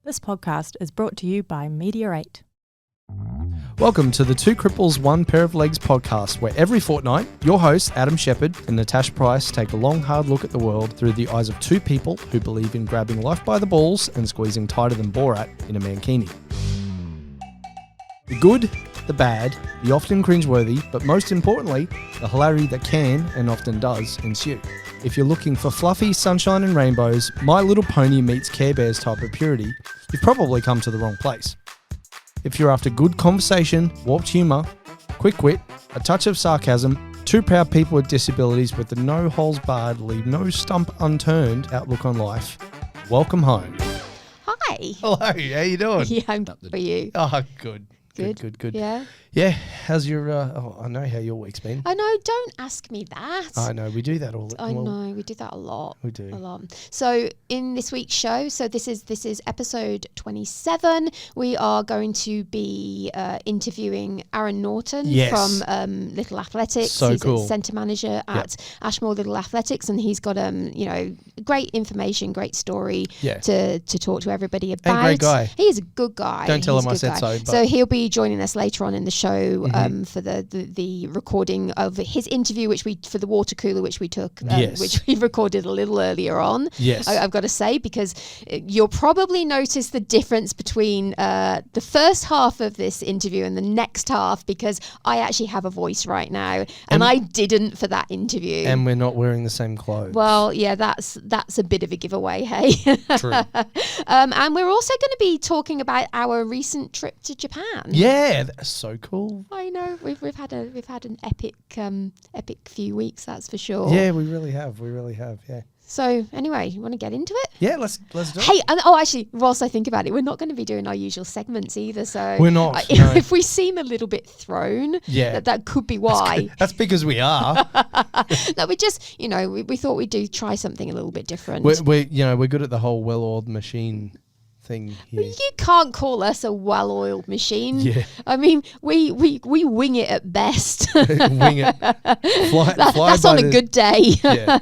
This podcast is brought to you by Meteorate. Welcome to the Two Cripples, One Pair of Legs podcast, where every fortnight, your hosts, Adam Shepherd and Natasha Price, take a long, hard look at the world through the eyes of two people who believe in grabbing life by the balls and squeezing tighter than Borat in a mankini. The good, the bad, the often cringeworthy, but most importantly, the hilarity that can, and often does, ensue. If you're looking for fluffy sunshine and rainbows, My Little Pony meets Care Bears type of purity, you've probably come to the wrong place. If you're after good conversation, warped humour, quick wit, a touch of sarcasm, two proud people with disabilities with the no holes barred, leave no stump unturned outlook on life, welcome home. Hi. Hello, how you doing? Yeah, I'm good for you. Oh, good. Good. Yeah. How's your, I know how your week's been. I know, don't ask me that. I know, we do that all the time. I know, we do that a lot. We do. A lot. So in this week's show, so this is episode 27, we are going to be interviewing Aaron Norton from Little Athletics. So he's cool. a centre manager at Ashmore Little Athletics, and he's got great information, great story to talk to everybody about. And great guy. He is a good guy. Don't tell him I said so. So he'll be joining us later on in the show for the recording of his interview, for the water cooler, which we took, which we recorded a little earlier on. Yes. I've got to say, because you'll probably notice the difference between the first half of this interview and the next half, because I actually have a voice right now, and I didn't for that interview. And we're not wearing the same clothes. Well, yeah, that's a bit of a giveaway, hey? True. And we're also going to be talking about our recent trip to Japan. Yeah, that's so cool. I know, we've had an epic few weeks, that's for sure. Yeah, we really have. Yeah. So anyway, you want to get into it? Yeah, let's do it. Hey, and actually, whilst I think about it, we're not going to be doing our usual segments either. So we're not. No. If we seem a little bit thrown, that could be why. That's because we are. No, we just, we thought we'd try something a little bit different. We're good at the whole well-oiled machine thing here. You can't call us a well-oiled machine. Yeah. I mean, we wing it at best. Wing it. That's on a good day. Yeah.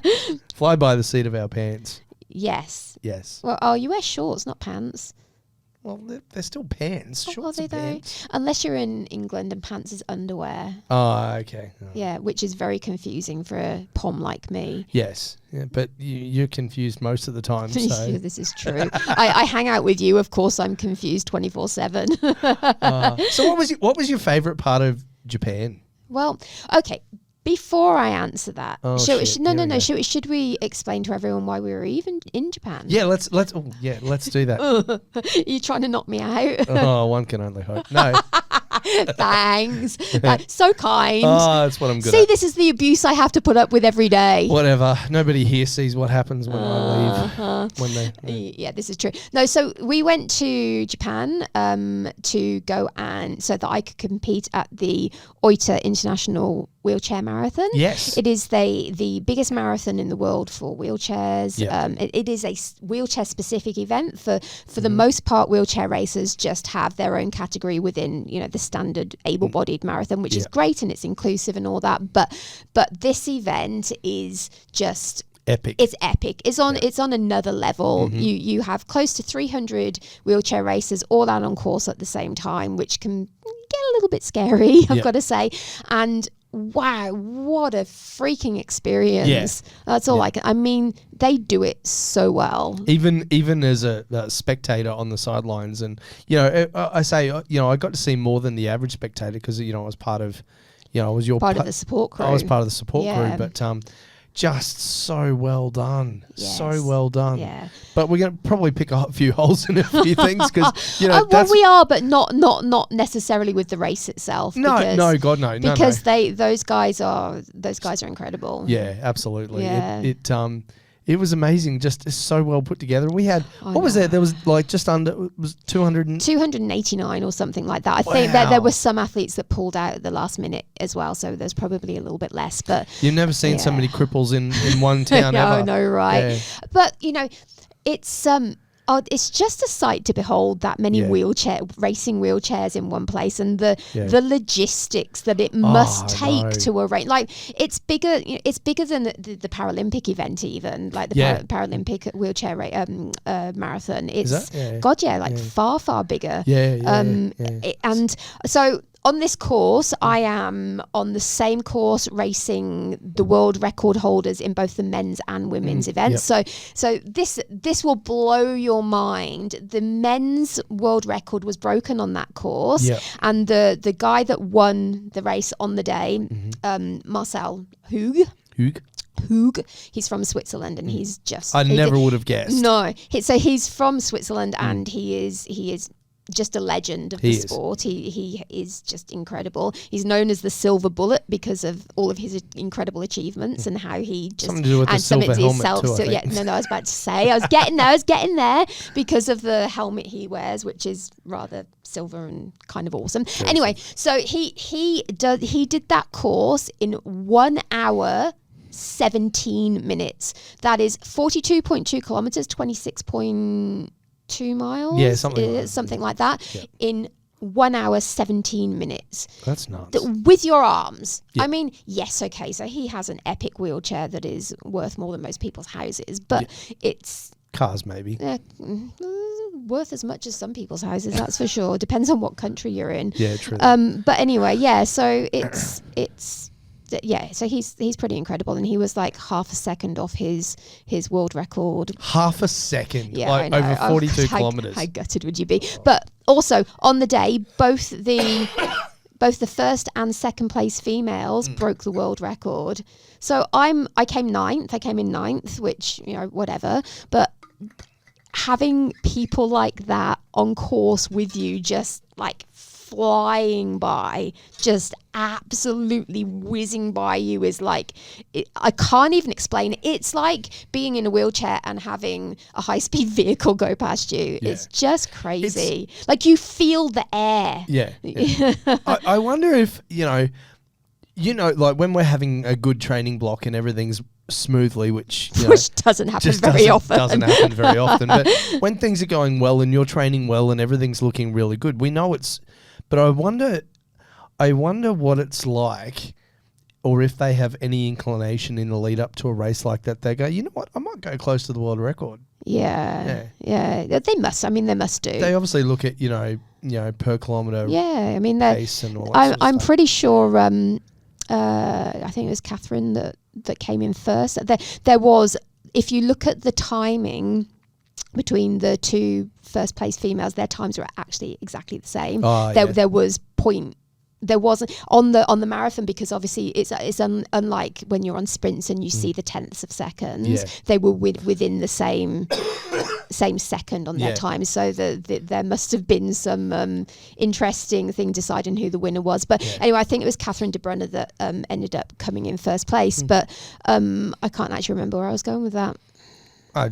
Fly by the seat of our pants. Yes. Well, you wear shorts, not pants. Well, they're still pants. Shorts are they are pants. Unless you're in England and pants is underwear. Oh, okay. Oh. Yeah, which is very confusing for a pom like me. Yes, but you're confused most of the time. So. Yeah, this is true. I hang out with you. Of course, I'm confused 24/7. So what was your favourite part of Japan? Well, okay. Before I answer that, should we explain to everyone why we were even in Japan? Yeah, let's do that. You're trying to knock me out. Oh, one can only hope. No. Thanks. So kind. Oh, that's what I'm good See, at. this is the abuse I have to put up with every day. Whatever. Nobody here sees what happens when I leave. Yeah, this is true. No, so we went to Japan to go so that I could compete at the Oita International Wheelchair Marathon. Yes. It is the biggest marathon in the world for wheelchairs. Yep. It is a wheelchair specific event. For the most part, wheelchair racers just have their own category within the standard able-bodied marathon, which is great, and it's inclusive and all that. But this event is just epic. It's epic. It's on another level. You have close to 300 wheelchair racers all out on course at the same time, which can get a little bit scary, I've got to say. And wow, what a freaking experience. Yeah. That's all I mean, they do it so well. Even as a spectator on the sidelines, and I got to see more than the average spectator because I was part of I was part of the support crew. I was part of the support crew, but just so well done. Yes. So well done. Yeah. But we're going to probably pick a few holes in a few things because, we are, but not necessarily with the race itself. No, God, no. Because those guys are incredible. Yeah, absolutely. Yeah. It was amazing, just so well put together. We had, was there? There was just under, it was 289 or something like that. I think that there were some athletes that pulled out at the last minute as well, so there's probably a little bit less. But you've never seen so many cripples in one town ever. No, right? Yeah. But it's it's just a sight to behold, that many racing wheelchairs in one place, and the logistics that it must take to arrange. Like, it's bigger than the Paralympic event, even like the Paralympic wheelchair marathon. It's far bigger. And so on this course, I am on the same course racing the world record holders in both the men's and women's events. So this will blow your mind. The men's world record was broken on that course, and the guy that won the race on the day, Marcel Hug, he's from Switzerland, and he's just... I never would have guessed. No. So he's from Switzerland, and he is just a legend of the sport. He is just incredible. He's known as the Silver Bullet because of all of his incredible achievements and how he just... Something to do with the silver helmet too, I think. I was about to say. I was getting there because of the helmet he wears, which is rather silver and kind of awesome. Anyway, so he did that course in 1 hour 17 minutes. That is 42.2 kilometers, 26.2 miles. Yeah, something like that. Yeah. In 1 hour 17 minutes. That's nuts. With your arms. Yeah. I mean, yes, okay, so he has an epic wheelchair that is worth more than most people's houses, but it's... Cars, maybe. Worth as much as some people's houses, that's for sure. Depends on what country you're in. Yeah, true. But anyway, so so he's pretty incredible, and he was like half a second off his world record. Half a second? Yeah, like over 42 kilometers. How gutted would you be? But also on the day, both the first and second place females broke the world record. So I came in ninth, which, whatever. But having people like that on course with you, just like flying by, just absolutely whizzing by you, is like, I can't even explain it. It's like being in a wheelchair and having a high-speed vehicle go past you. Yeah. It's just crazy. Like, you feel the air. Yeah. I wonder if, like when we're having a good training block and everything's smoothly, which doesn't happen very often. Doesn't happen very often. But when things are going well and you're training well and everything's looking really good, we know it's... But I wonder what it's like, or if they have any inclination in the lead up to a race like that. They go, you know what, I might go close to the world record. Yeah. They must. I mean, they must do. They obviously look at per kilometre. Yeah, I mean, pace and all that. I'm pretty sure. I think it was Catherine that came in first. There was, if you look at the timing between the two first place females, their times were actually exactly the same. There wasn't on the marathon, because obviously it's unlike when you're on sprints and you see the tenths of seconds. Yeah. They were within the same second on their time. So there must have been some interesting thing deciding who the winner was. But anyway, I think it was Catherine de Bruyne that ended up coming in first place. But I can't actually remember where I was going with that. How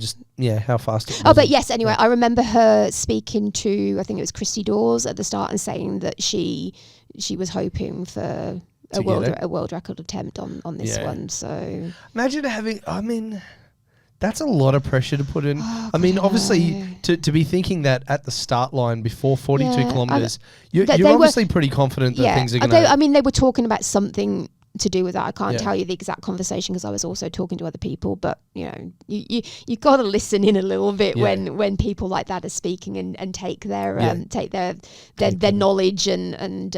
fast it was. Oh, but yes, anyway, I remember her speaking to, I think it was Christy Dawes at the start, and saying that she was hoping for a world record attempt on this one. So imagine having, that's a lot of pressure to put in. Obviously, to be thinking that at the start line before 42 kilometres, you're obviously pretty confident that things are going to... They were talking about something to do with that. I can't tell you the exact conversation because I was also talking to other people, but you got to listen in a little bit when people like that are speaking and take their knowledge and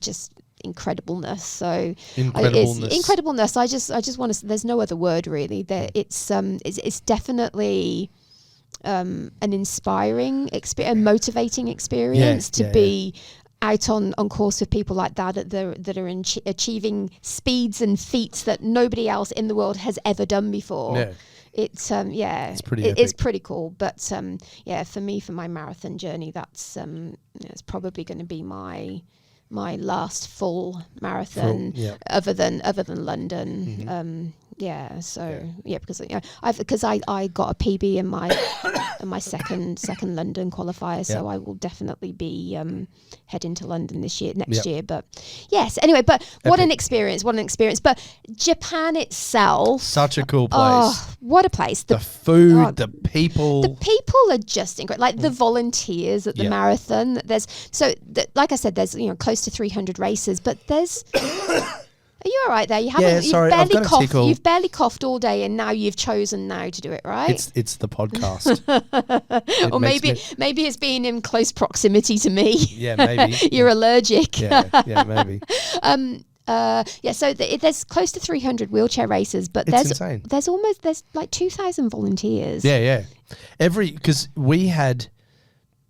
just incrediblisness. So incredibleness. I just want to. There's no other word really. It's definitely an inspiring experience, a motivating experience to be out on course with people like that that are achieving speeds and feats that nobody else in the world has ever done before. Yeah. It's pretty cool. But for me, for my marathon journey, that's it's probably going to be my last full marathon other than London. Yeah, so because I got a PB in my in my second London qualifier, so I will definitely be heading to London next year. But yes, anyway, but what an experience! But Japan itself, such a cool place. Oh, what a place! The food, the people are just incredible. Like the volunteers at the marathon. Like I said, there's close to 300 races, but there's. Are you all right there? You've barely coughed all day, and now you've chosen now to do it, right? It's the podcast. Or maybe it's being in close proximity to me. Yeah, maybe. You're allergic. Yeah, maybe. So there's close to 300 wheelchair races, but there's like 2,000 volunteers. Yeah. Because we had,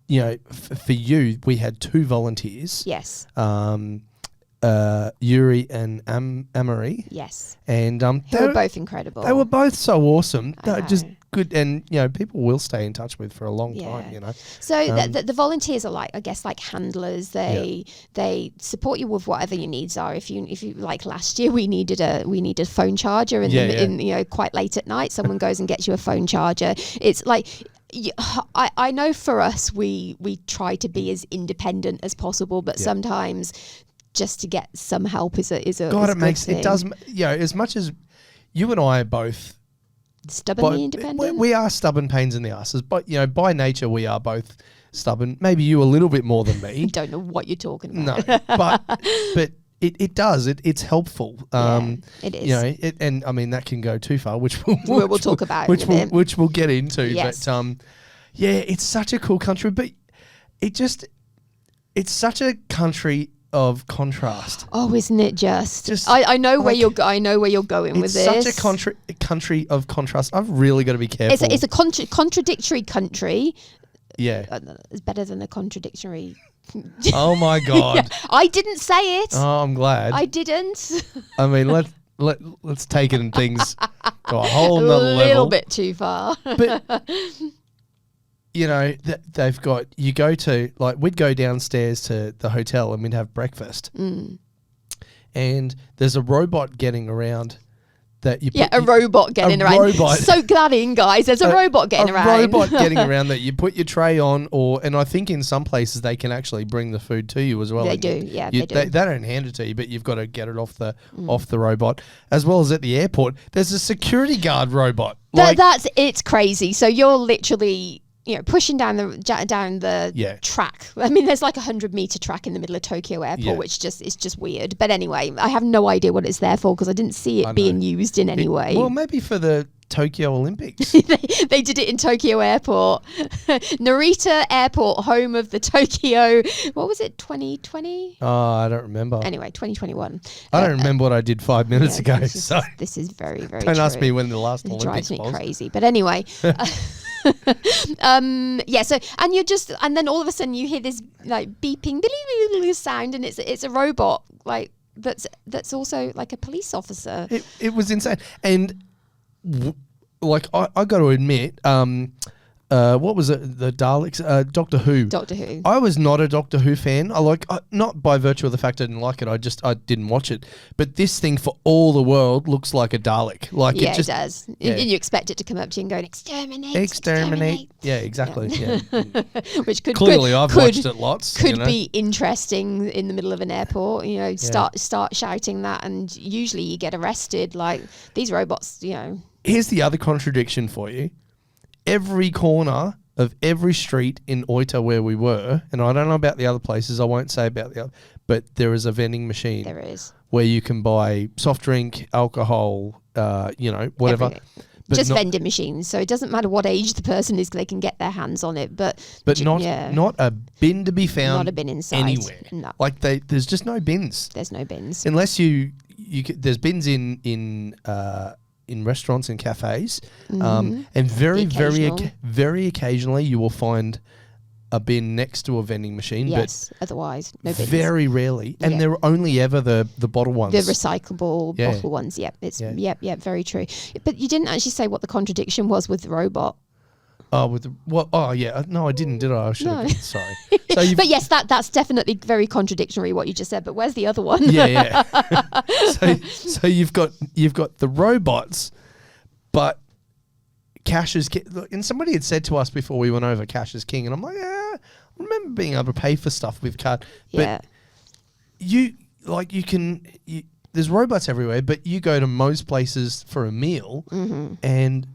for you, we had 2 volunteers. Yes. Yuri and Amory. Yes. And they were both incredible. They were both so awesome. They're just good, and people will stay in touch with for a long time. So the volunteers are like handlers. They support you with whatever your needs are. If you like last year, we needed a phone charger, and quite late at night, someone goes and gets you a phone charger. It's like. I know for us, we try to be as independent as possible, but sometimes just to get some help is a God, it makes it does. As much as you and I are both stubbornly independent, we are stubborn pains in the asses. But by nature, we are both stubborn. Maybe you a little bit more than me. I don't know what you're talking about. No, but it does. It's helpful. It is. And I mean that can go too far, which we'll talk about, which we'll get into. Yes. But it's such a cool country. But it's such a country of contrast. Oh, isn't it just I know where you're going with this. It's such a country of contrast. I've really got to be careful. It's a contradictory country. Yeah. It's better than a contradictory. Oh my God. Yeah, I didn't say it. Oh, I'm glad. I didn't. I mean, let's take it in things to a whole nother level. A little bit too far. But they've got, you go to, like, we'd go downstairs to the hotel and we'd have breakfast. And there's a robot getting around that you put... a robot getting around. Soak that in, guys. There's a robot getting around. A robot getting around that you put your tray on, and I think in some places they can actually bring the food to you as well. They do, they do. They don't hand it to you, but you've got to get it off the robot. As well as at the airport, there's a security guard robot. It's crazy. So you're literally... pushing down the track. I mean, there's like 100-meter track in the middle of Tokyo Airport, which is just weird. But anyway, I have no idea what it's there for because I didn't see it being used in any way. Well, maybe for the Tokyo Olympics. they did it in Tokyo Airport. Narita Airport, home of the Tokyo, what was it, 2020? Oh, I don't remember. Anyway, 2021. I don't remember what I did 5 minutes ago. This is very, very Don't true. ask me when the last Olympics was. It drives me crazy. But anyway... and then all of a sudden you hear this like beeping sound, and it's a robot like that's also like a police officer. It was insane, and I got to admit, what was it? The Daleks, Doctor Who. Doctor Who. I was not a Doctor Who fan. Not by virtue of the fact I didn't like it. I didn't watch it. But this thing, for all the world, looks like a Dalek. It does. Yeah. And you expect it to come up to you and go, exterminate. Yeah, exactly. Yeah. Which could clearly I've watched it lots. Could be interesting in the middle of an airport. Start shouting that, and usually you get arrested. Like these robots. Here's the other contradiction for you. Every corner of every street in Oita where we were, and I don't know about the other places, I won't say about the other, but there is a vending machine. There is. Where you can buy soft drink, alcohol, whatever. But just vending machines, so it doesn't matter what age the person is, they can get their hands on it. But not a bin to be found. Not a bin inside anywhere. No. Like there's just no bins. There's no bins unless there's bins in restaurants and cafes, and very occasionally you will find a bin next to a vending machine. Yes, but otherwise no bins. Very rarely, and they're only ever the bottle ones, the recyclable bottle ones. Yep, it's very true. But you didn't actually say what the contradiction was with the robot. Oh, with the what? Oh, yeah. No, I didn't, did I? I should have. No. Sorry. So But yes, that's definitely very contradictory what you just said. But where's the other one? yeah. So you've got the robots, but cash is king. And somebody had said to us before we went over, cash is king, and I'm like, I remember being able to pay for stuff with card, but there's robots everywhere, but you go to most places for a meal, and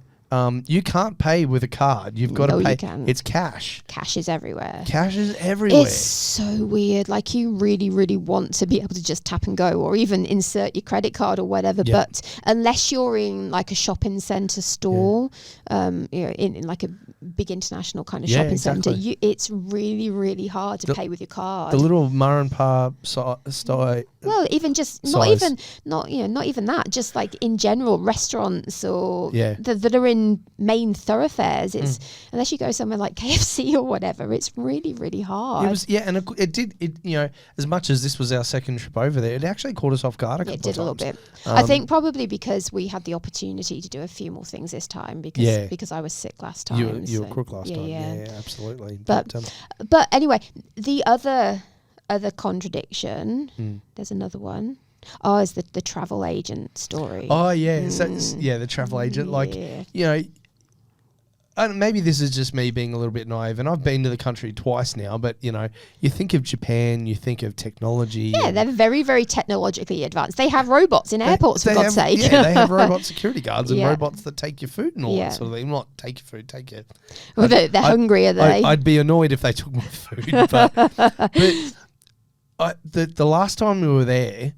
you can't pay with a card. You've got to pay. It's cash. Cash is everywhere. Cash is everywhere. It's so weird. Like, you really, really want to be able to just tap and go, or even insert your credit card or whatever. Yeah. But unless you're in like a shopping centre store, in like a big international kind of shopping centre, it's really, really hard to pay with your card. The little Ma and Pa style. Well, even just not even that. Just like in general, restaurants or that are in main thoroughfares. It's unless you go somewhere like KFC or whatever, it's really, really hard. It was, and it did. As much as this was our second trip over there, it actually caught us off guard a couple of times. It did a little bit. I think probably because we had the opportunity to do a few more things this time because I was sick last time. You were crook last time. Yeah, absolutely. But anyway, the other contradiction. There's another one. Oh, is the travel agent story. Oh, yeah. So, the travel agent. Like, maybe this is just me being a little bit naive, and I've been to the country twice now, but, you think of Japan, you think of technology. Yeah, they're very, very technologically advanced. They have robots in airports, for God's sake. Yeah, they have robot security guards and robots that take your food and all that sort of thing. Not take your food, take your... Well, they're hungry, are they? I'd be annoyed if they took my food, but the last time we were there...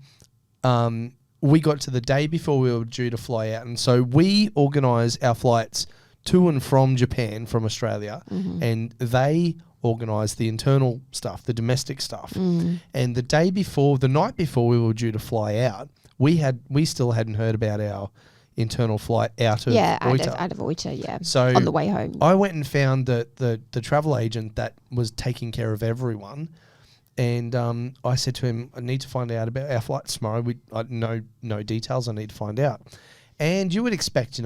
we got to the day before we were due to fly out, and so we organise our flights to and from Japan from Australia, and they organise the internal stuff, the domestic stuff. And the night before we were due to fly out, we still hadn't heard about our internal flight out of Oita. Out of Oita, So on the way home, I went and found the travel agent that was taking care of everyone. And I said to him, I need to find out about our flight tomorrow. No details. I need to find out. And you would expect,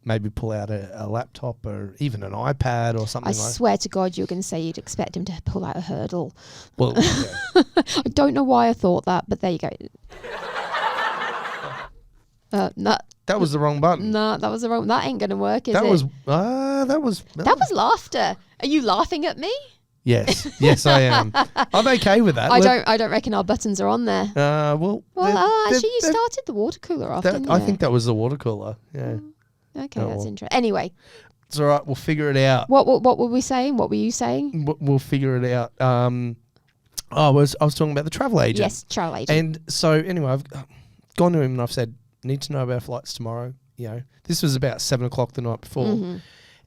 maybe pull out a laptop or even an iPad or something. I swear to God, you're going to say you'd expect him to pull out a hurdle. Well, I don't know why I thought that, but there you go. That was the wrong button. No, that was the wrong. That ain't going to work, is that it? That was laughter. Are you laughing at me? Yes, I am. I'm okay with that. I don't reckon our buttons are on there. Actually, you started the water cooler off, didn't you? I think that was the water cooler. Yeah. Okay, that's interesting. Anyway, it's all right. We'll figure it out. What were we saying? What were you saying? We'll figure it out. I was talking about the travel agent. Yes, travel agent. And so anyway, I've gone to him and I've said, need to know about flights tomorrow. This was about 7:00 the night before,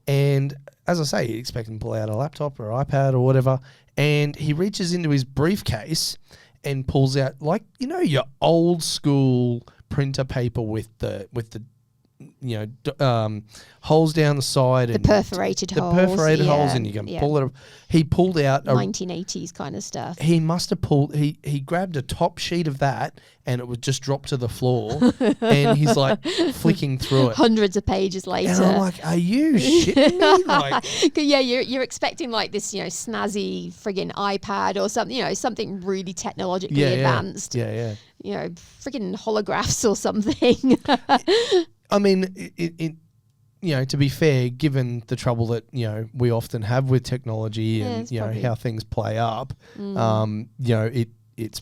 and as I say, you expect him to pull out a laptop or iPad or whatever, and he reaches into his briefcase and pulls out your old school printer paper with the holes down the side, and perforated holes, and you can pull it up. He pulled out 1980s kind of stuff. He must have pulled. He grabbed a top sheet of that, and it would just drop to the floor. And he's like flicking through it. Hundreds of pages later, and I'm like, "Are you shitting me?" Like, you're expecting like this, snazzy friggin' iPad or something, something really technologically advanced. Yeah. Friggin' holographs or something. I mean, to be fair, given the trouble that, we often have with technology and, how things play up, it's...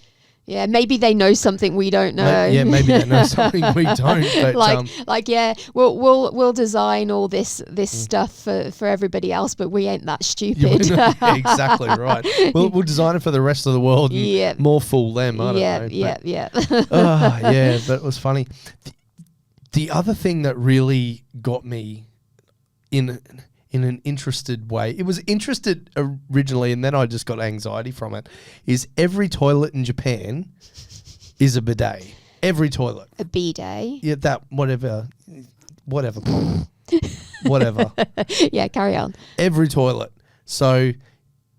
Yeah, maybe they know something we don't know. Maybe they know something we don't. But we'll design all this stuff for everybody else, but we ain't that stupid. Exactly right. We'll design it for the rest of the world and more fool them. I don't know. Yeah. But it was funny. The other thing that really got me in an interested way, it was interested originally and then I just got anxiety from it, is every toilet in Japan is a bidet. Every toilet. A bidet? Yeah, that, whatever, Paul. Whatever. Yeah, carry on. Every toilet. So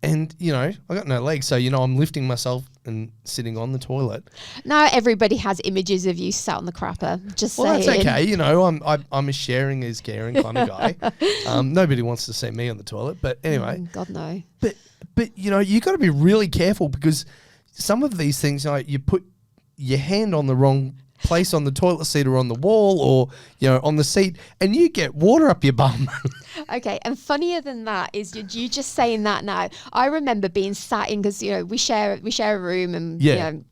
And, I got no legs, so, I'm lifting myself and sitting on the toilet. Now everybody has images of you sat on the crapper. Just saying. That's okay. I'm a sharing is caring kind of guy. Nobody wants to see me on the toilet, but anyway. God, no. But you got to be really careful because some of these things, you put your hand on the wrong place on the toilet seat or on the wall or, on the seat and you get water up your bum. Okay, and funnier than that is you just saying that now. I remember being sat in because we share a room and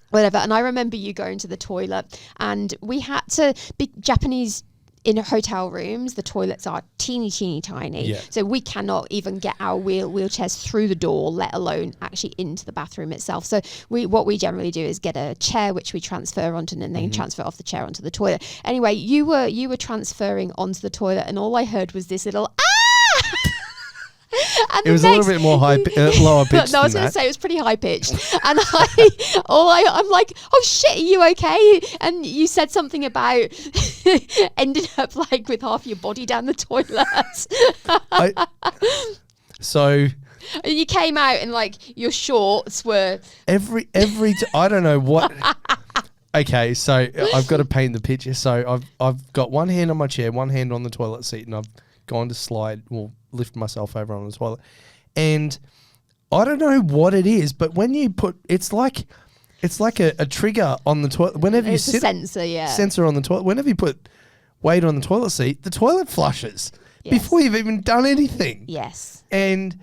whatever. And I remember you going to the toilet, and we had to be Japanese. In hotel rooms, the toilets are teeny tiny. Yeah. So we cannot even get our wheelchairs through the door, let alone actually into the bathroom itself. So what we generally do is get a chair which we transfer onto and then transfer off the chair onto the toilet. Anyway, you were transferring onto the toilet and all I heard was this little And it was a little bit more lower pitched. No, I was going to say it was pretty high pitched. And I'm like, oh shit, are you okay? And you said something about ended up like with half your body down the toilet. So you came out and like your shorts were I don't know what. Okay, so I've got to paint the picture. So I've got one hand on my chair, one hand on the toilet seat, and I've gone to lift myself over on the toilet. And I don't know what it is, but when you put, it's like a trigger on the toilet. Whenever it's you a sensor, sensor on the toilet. Whenever you put weight on the toilet seat, the toilet flushes before you've even done anything. Yes. And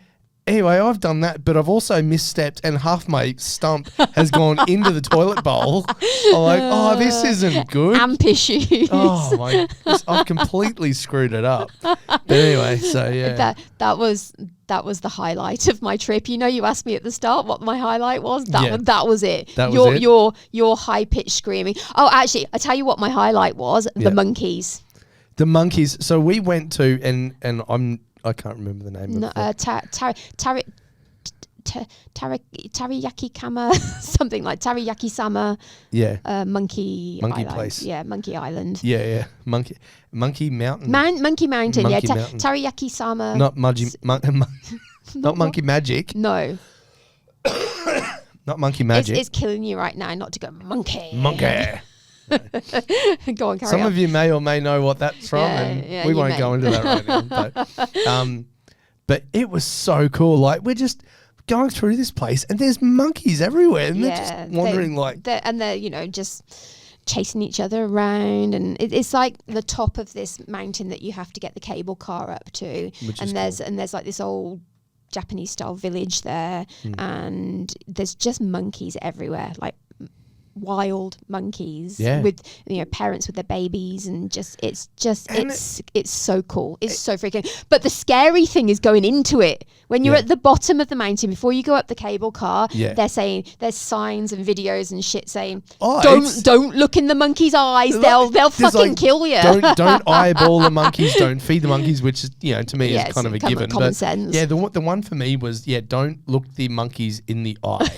anyway, I've done that, but I've also misstepped and half my stump has gone into the toilet bowl. I'm like, this isn't good. Amp issues. Oh my! I've completely screwed it up. But anyway, so yeah. That was the highlight of my trip. You asked me at the start what my highlight was. That was it. That was it. Your high pitched screaming. Oh, actually, I tell you what my highlight was. The monkeys. The monkeys. So we went to and I can't remember the name of it. Teriyaki Kama, something like Teriyaki Sama. Yeah. Monkey Island. Place. Yeah, Monkey Island. Yeah. Monkey Mountain. Monkey Mountain. Monkey Mountain. Teriyaki Sama. Not Monkey Magic. No. Not Monkey Magic. It's killing you right now not to go monkey. Monkey. Go on, carry Some on. of you may or may know what that's from, and we won't go into that right now. But it was so cool. Like, we're just going through this place, and there's monkeys everywhere, and they're just wandering they're just chasing each other around, and it's like the top of this mountain that you have to get the cable car up to, and there's like this old Japanese style village there, and there's just monkeys everywhere, like wild monkeys with parents with their babies, and it's so cool. It's so freaking. But the scary thing is going into it when you're at the bottom of the mountain before you go up the cable car. They're saying there's signs and videos and shit saying don't look in the monkey's eyes. They'll fucking kill you. Don't eyeball the monkeys. Don't feed the monkeys, which is to me is kind of a given. Common sense. Yeah, the one for me was don't look the monkeys in the eye.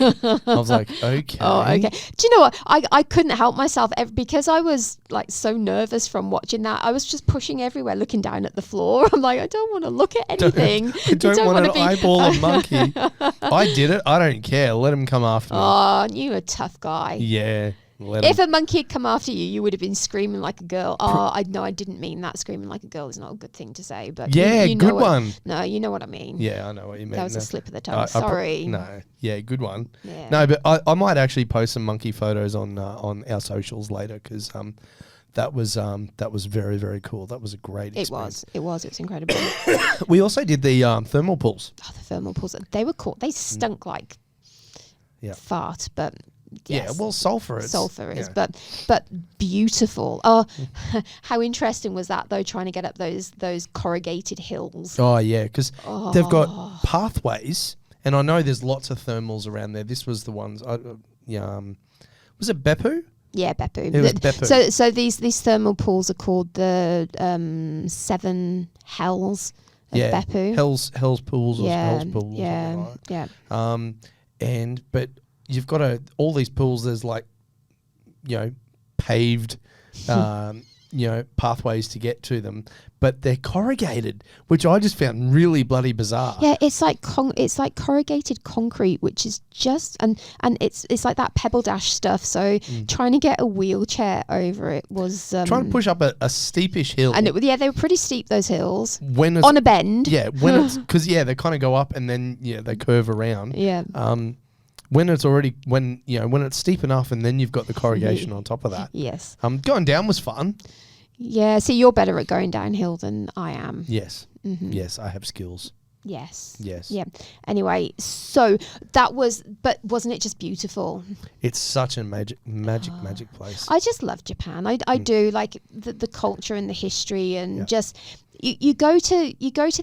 I was like, okay. Oh, okay. Do you know what? I couldn't help myself because I was like so nervous from watching that. I was just pushing everywhere, looking down at the floor. I'm like, I don't want to look at anything. I don't want to eyeball a monkey. I did it. I don't care. Let him come after me. Oh, you're a tough guy. Yeah. If a monkey had come after you, you would have been screaming like a girl. I didn't mean that. Screaming like a girl is not a good thing to say. But you know good one. No, you know what I mean. Yeah, I know what you mean. That was a slip of the tongue. Sorry. Good one. Yeah. No, but I might actually post some monkey photos on our socials later because that was very, very cool. That was a great experience. It was incredible. We also did the thermal pools. Oh, the thermal pools. They were cool. They stunk like fart, but. Yes. Yeah, well, sulfur is, but beautiful. Oh, how interesting was that though? Trying to get up those corrugated hills. Oh yeah, because they've got pathways, and I know there's lots of thermals around there. This was the ones. Was it Beppu? Yeah, Beppu. It was Beppu. So these thermal pools are called the 7 Hells of Beppu. Hell's pools or Hell's pools. Yeah. But you've got all these pools. There's like, paved, pathways to get to them, but they're corrugated, which I just found really bloody bizarre. Yeah, it's like corrugated concrete, which is just and it's like that pebble dash stuff. So trying to get a wheelchair over it was trying to push up a steepish hill, and they were pretty steep, those hills. When on a bend, when it's because they kind of go up and then they curve around. Yeah. When it's when it's steep enough, and then you've got the corrugation on top of that. Yes. Going down was fun. Yeah. See, you're better at going downhill than I am. Yes. Mm-hmm. Yes, I have skills. Yes. Yes. Yeah. Anyway, so that was, but wasn't it just beautiful? It's such a magic place. I just love Japan. I do like the culture and the history, and just you go to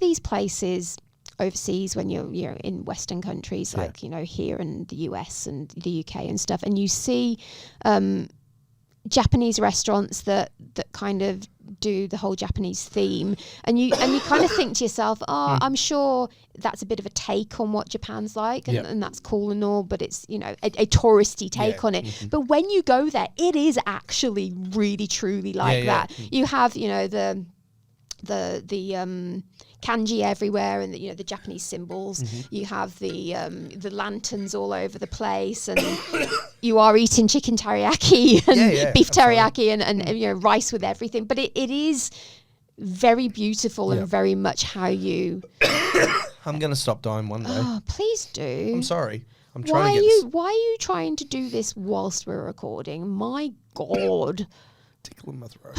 these places overseas when you're in Western countries like here in the US and the UK and stuff, and you see Japanese restaurants that kind of do the whole Japanese theme, and you kind of think to yourself, I'm sure that's a bit of a take on what Japan's like, and that's cool and all, but it's a touristy take on it. Mm-hmm. But when you go there, it is actually really truly like that. You have the kanji everywhere, and the Japanese symbols. Mm-hmm. You have the lanterns all over the place, and you are eating chicken teriyaki and beef teriyaki and rice with everything. But it is very beautiful and very much how you. I'm gonna stop dying one day. Oh, please do. I'm sorry. I'm trying to get. Why are you trying to do this whilst we're recording? My God. Tickling my throat.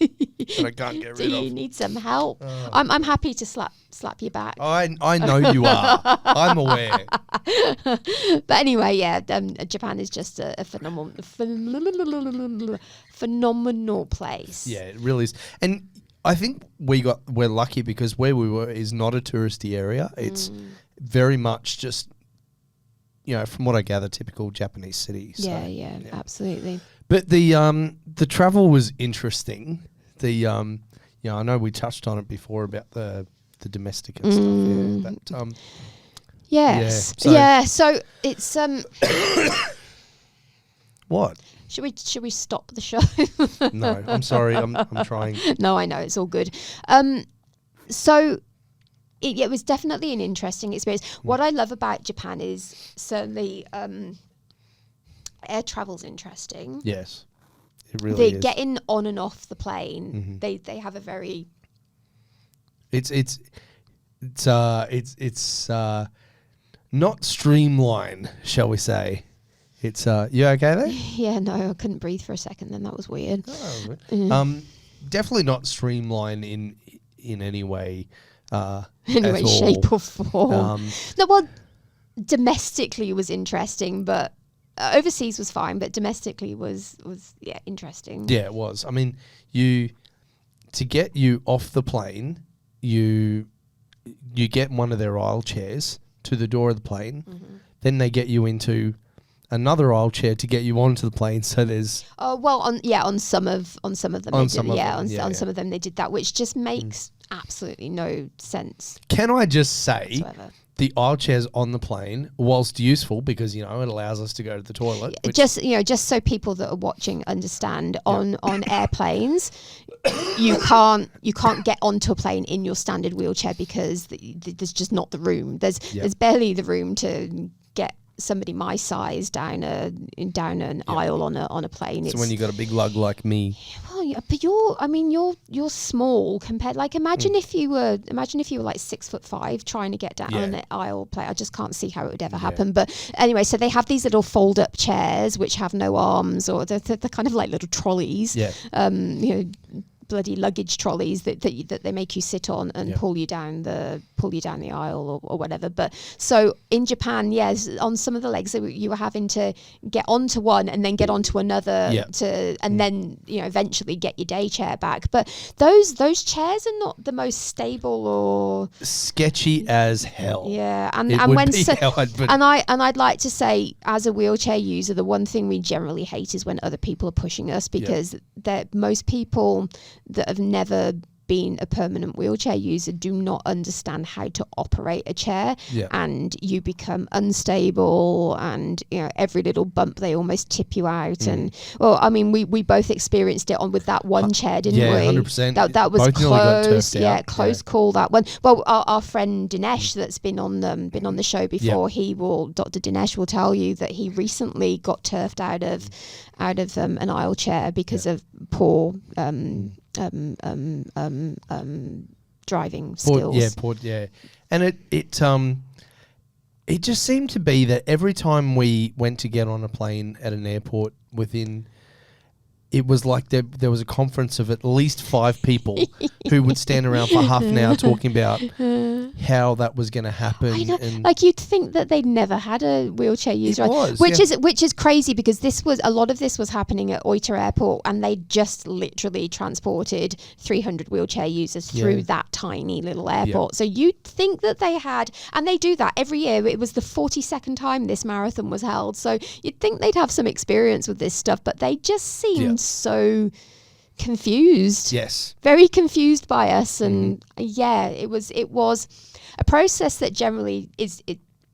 That I can't get rid of. Do you need some help? I'm happy to slap your back. I know you are. I'm aware. But anyway, Japan is just a phenomenal place. Yeah, it really is. And I think we're lucky because where we were is not a touristy area. It's very much just from what I gather, typical Japanese city. So, yeah, absolutely. But the travel was interesting. I know we touched on it before about the domestic and stuff. Yeah, but yes, So it's what? Should we stop the show? No, I'm sorry. I'm trying. No, I know it's all good. So. It was definitely an interesting experience. What I love about Japan is certainly air travel's interesting. Yes, it really is. Getting on and off the plane, they have a very. It's not streamlined, shall we say? It's you okay there? Yeah, no, I couldn't breathe for a second. Then that was weird. Oh, definitely not streamlined in any way. Anyway, shape or form. No, well, domestically was interesting, but overseas was fine. But domestically was interesting. Yeah, it was. I mean, to get you off the plane, you get one of their aisle chairs to the door of the plane. Mm-hmm. Then they get you into another aisle chair to get you onto the plane. So there's on some of them some of them they did that, which just makes absolutely no sense. Can I just say whatsoever. The aisle chairs on the plane, whilst useful because it allows us to go to the toilet. Just so people that are watching understand, on airplanes, you can't get onto a plane in your standard wheelchair because there's just not the room. There's barely the room to get somebody my size down an aisle on a plane. So when you got a big lug like me. Well, yeah, but you're small compared. Like imagine if you were like 6'5" trying to get down on an aisle plane. I just can't see how it would ever happen. But anyway, so they have these little fold up chairs which have no arms, or they're kind of like little trolleys. Yeah. Bloody luggage trolleys that they make you sit on and pull you down the aisle or whatever. But so in Japan, yes, on some of the legs you were having to get onto one and then get onto another then eventually get your day chair back. But those chairs are not the most stable or sketchy as hell. Yeah, I'd like to say, as a wheelchair user, the one thing we generally hate is when other people are pushing us, because most people that have never been a permanent wheelchair user do not understand how to operate a chair, and you become unstable, and every little bump they almost tip you out. And well, I mean, we both experienced it on with that one chair, didn't we? 100%. That was both close. Close call, that one. Well, our friend Dinesh that's been on the show before, Dr. Dinesh will tell you that he recently got turfed out of an aisle chair because of poor driving skills. And it just seemed to be that every time we went to get on a plane at an airport, it was like there was a conference of at least 5 people who would stand around for half an hour talking about how that was going to happen. I know. Like, you'd think that they'd never had a wheelchair user, which is crazy, because a lot of this was happening at Oita Airport, and they just literally transported 300 wheelchair users through that tiny little airport. So you'd think that they had, and they do that every year. It was the 42nd time this marathon was held, so you'd think they'd have some experience with this stuff, but they just seemed so confused. Yes. Very confused by us. And it was a process that generally is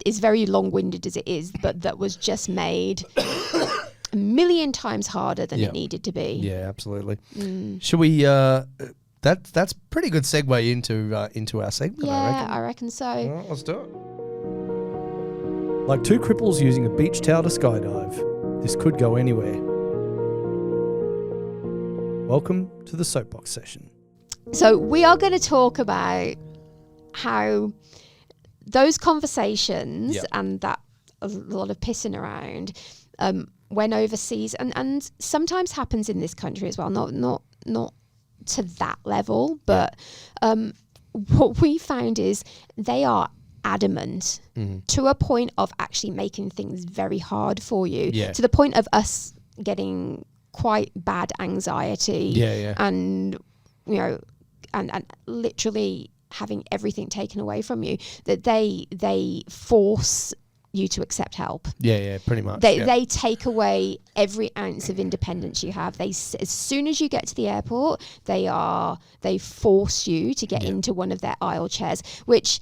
very long-winded as it is, but that was just made a million times harder than it needed to be. Yeah, absolutely. Should we that's pretty good segue into our segment, I reckon so. All right, let's do it. Like two cripples using a beach towel to skydive, this could go anywhere. Welcome to the soapbox session. So we are going to talk about how those conversations and that a lot of pissing around when overseas, and sometimes happens in this country as well, not to that level, but what we found is they are adamant to a point of actually making things very hard for you, to the point of us getting quite bad anxiety and and literally having everything taken away from you, that they force you to accept help. Pretty much. They take away every ounce of independence you have. As soon as you get to the airport, they force you to get into one of their aisle chairs, which,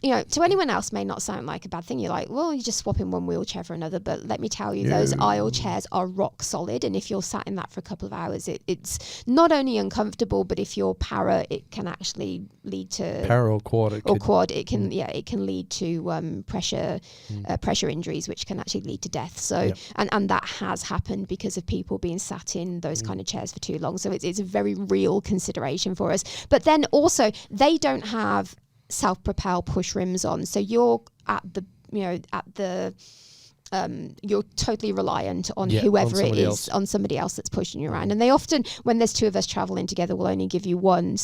to anyone else may not sound like a bad thing. You're like, well, you're just swapping one wheelchair for another. But let me tell you, those aisle chairs are rock solid. And if you're sat in that for a couple of hours, it's not only uncomfortable, but if you're para, it can actually lead to para or quad. It can lead to pressure injuries, which can actually lead to death. So and that has happened because of people being sat in those kind of chairs for too long. So it's a very real consideration for us. But then also, they don't have self-propel push rims on, so you're you're totally reliant on whoever it is, on somebody else that's pushing you around. And they often, when there's two of us traveling together, will only give you one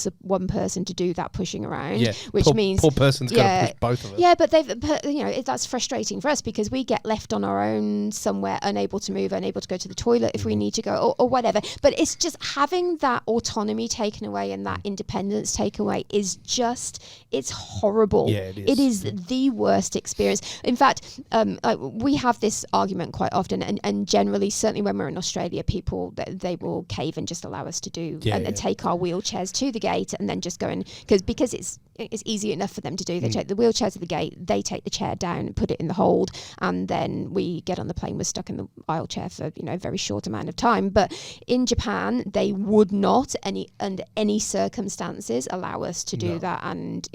person to do that pushing around, which means poor person's got to push both of us. Yeah, but that's frustrating for us, because we get left on our own somewhere, unable to move, unable to go to the toilet if we need to go, or whatever. But it's just having that autonomy taken away and that independence taken away is it's horrible. Yeah, it is. It is the worst experience. In fact, we have this argument quite often, and generally, certainly when we're in Australia, people they will cave and just allow us to do and take our wheelchairs to the gate, and then just go in, because it's easy enough for them to do. They take the wheelchair to the gate, they take the chair down and put it in the hold, and then we get on the plane, we're stuck in the aisle chair for a very short amount of time. But in Japan, they would not under any circumstances allow us to do that, and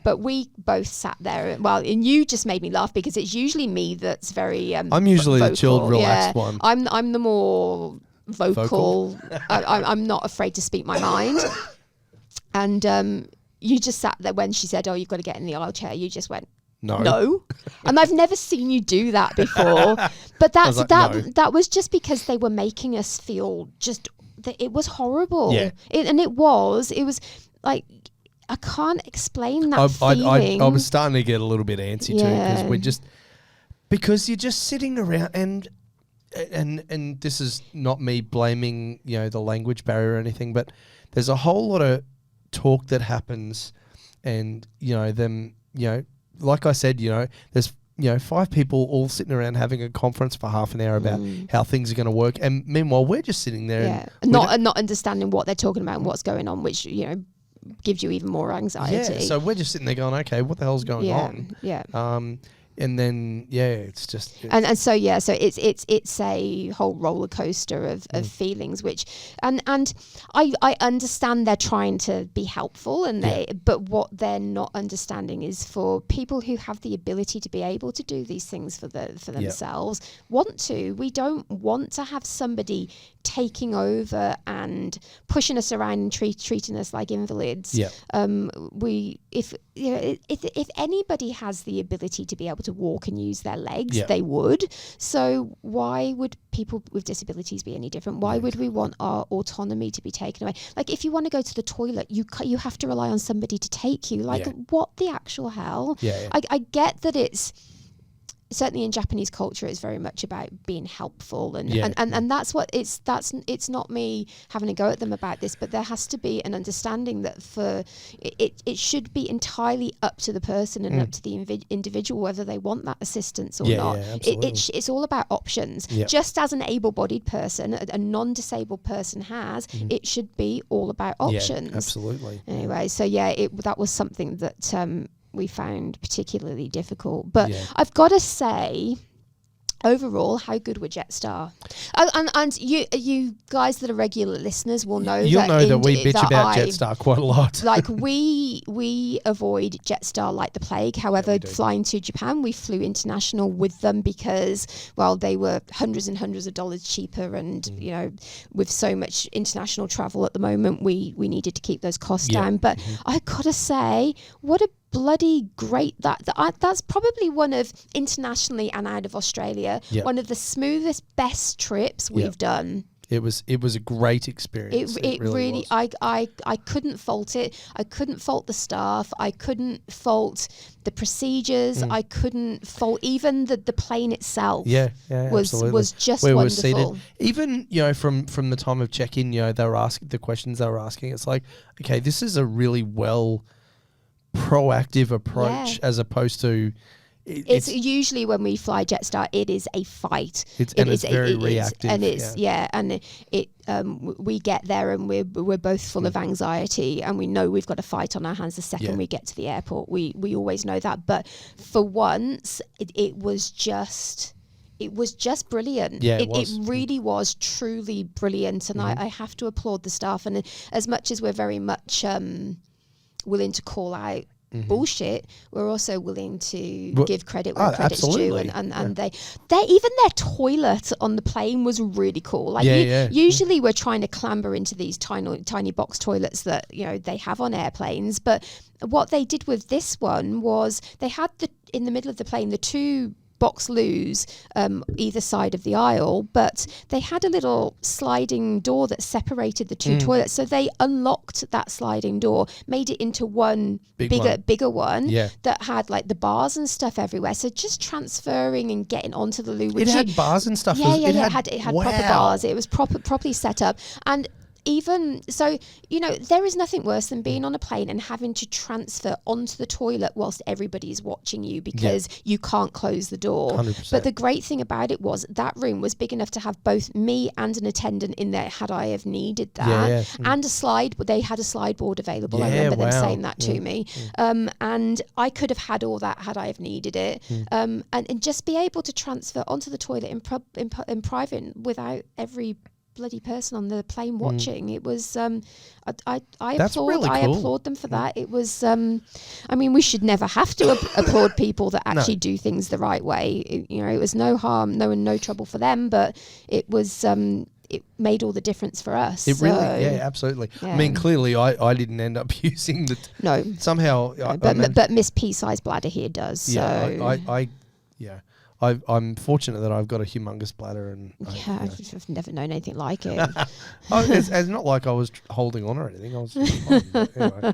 but we both sat there, and you just made me laugh, because it's usually me that's very I'm usually vocal. the chilled, relaxed one. I'm the more vocal. I'm not afraid to speak my mind. And you just sat there when she said, "Oh, you've got to get in the aisle chair." You just went, "No," and I've never seen you do that before. But that was just because they were making us feel just that it was horrible. Yeah. It was like, I can't explain that feeling. I was starting to get a little bit antsy too, because you're just sitting around, and this is not me blaming the language barrier or anything, but there's a whole lot of talk that happens, and like I said, there's 5 people all sitting around having a conference for half an hour about how things are going to work, and meanwhile we're just sitting there and not understanding what they're talking about and what's going on, which gives you even more anxiety. Yeah, so we're just sitting there going, okay, what the hell's going on? Yeah. And then it's just so it's a whole roller coaster of feelings, which and I understand they're trying to be helpful but what they're not understanding is for people who have the ability to be able to do these things for themselves we don't want to have somebody taking over and pushing us around and treating us like invalids. If anybody has the ability to be able to walk and use their legs, they would. So why would people with disabilities be any different? Why would we want our autonomy to be taken away? Like, if you want to go to the toilet, you have to rely on somebody to take you. Like, what the actual hell? I get that it's certainly in Japanese culture, it's very much about being helpful, and that's what it's not me having a go at them about this, but there has to be an understanding that for it should be entirely up to the person and up to the individual whether they want that assistance or not. It's all about options. Just as an able-bodied person, a non-disabled person has, it should be all about options. Absolutely. Anyway, so that was something that we found particularly difficult. But I've got to say, overall, how good were Jetstar? And you guys that are regular listeners will know that we bitch about Jetstar quite a lot. Like, we avoid Jetstar like the plague. However, flying to Japan, we flew international with them because, well, they were hundreds and hundreds of dollars cheaper, and with so much international travel at the moment, we needed to keep those costs down. But I gotta say, what a bloody great that's probably one of, internationally and out of Australia, one of the smoothest, best trips we've done. It was a great experience. It really was. I couldn't fault it. I couldn't fault the staff. I couldn't fault the procedures. I couldn't fault even the plane itself. Was just where wonderful. We're seated. Even from the time of check-in, they were asking the questions they were asking. It's like, okay, this is a really proactive approach as opposed to it's usually when we fly Jetstar, it is a fight. It's very reactive, we get there and we're both full of anxiety, and we know we've got a fight on our hands the second we get to the airport. We always know that, but for once it was just brilliant. It really was truly brilliant, and I have to applaud the staff. And as much as we're very much willing to call out bullshit, we're also willing to give credit where credit's due, and they even their toilet on the plane was really cool. Like, usually we're trying to clamber into these tiny box toilets that they have on airplanes, but what they did with this one was they had in the middle of the plane the two box loos either side of the aisle, but they had a little sliding door that separated the two toilets, so they unlocked that sliding door, made it into one bigger one that had like the bars and stuff everywhere, so just transferring and getting onto the loo, it had bars and stuff. It had proper bars. It was properly set up. And even so, there is nothing worse than being on a plane and having to transfer onto the toilet whilst everybody's watching you because you can't close the door. 100%. But the great thing about it was that room was big enough to have both me and an attendant in there had I have needed that. And a slide, they had a slide board available. I remember them saying that to me. And I could have had all that had I have needed it. And just be able to transfer onto the toilet in private without every bloody person on the plane watching. It was I applaud them for that. It was we should never have to applaud people that actually do things the right way. It was no harm, no trouble for them, but it was it made all the difference for us. It really, absolutely. I mean, clearly I didn't end up using the somehow but Miss Pea-sized bladder here does. So I'm fortunate that I've got a humongous bladder, and I've never known anything like it. It's not like I was holding on or anything. I was fine, anyway.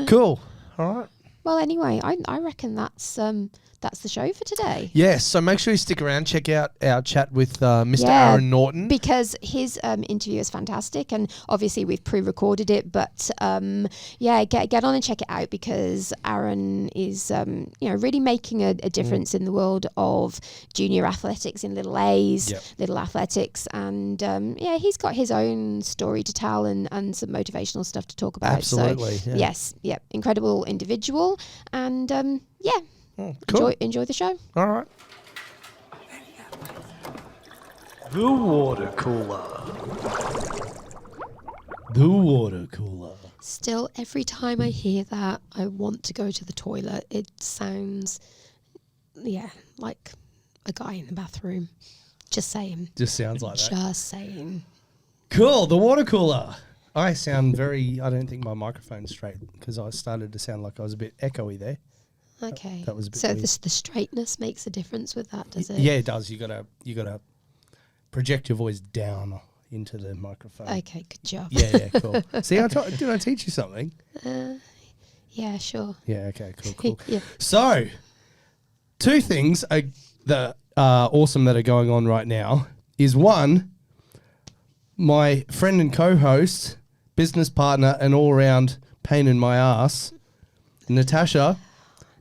Cool. All right. Well, anyway, I reckon that's the show for today. Yes, so make sure you stick around. Check out our chat with Mr. Aaron Norton. Because his interview is fantastic, and obviously we've pre-recorded it, but get on and check it out, because Aaron is really making a difference in the world of junior athletics in little A's, little athletics, and he's got his own story to tell and some motivational stuff to talk about. Absolutely. So, yes, incredible individual, and Cool. Enjoy the show. All right. The water cooler. The water cooler. Still, every time I hear that, I want to go to the toilet. It sounds, like a guy in the bathroom. Just saying. Just sounds like that. Just saying. Cool. The water cooler. I don't think my microphone's straight, because I started to sound like I was a bit echoey there. Okay. That was a bit so weird. The straightness makes a difference with that, does it? Yeah, it does. You gotta project your voice down into the microphone. Okay, good job. Yeah, cool. See, did I teach you something? Yeah, sure. Yeah, okay, cool. Yeah. So, two things that are awesome that are going on right now is, one, my friend and co-host, business partner, and all-around pain in my ass, Natasha,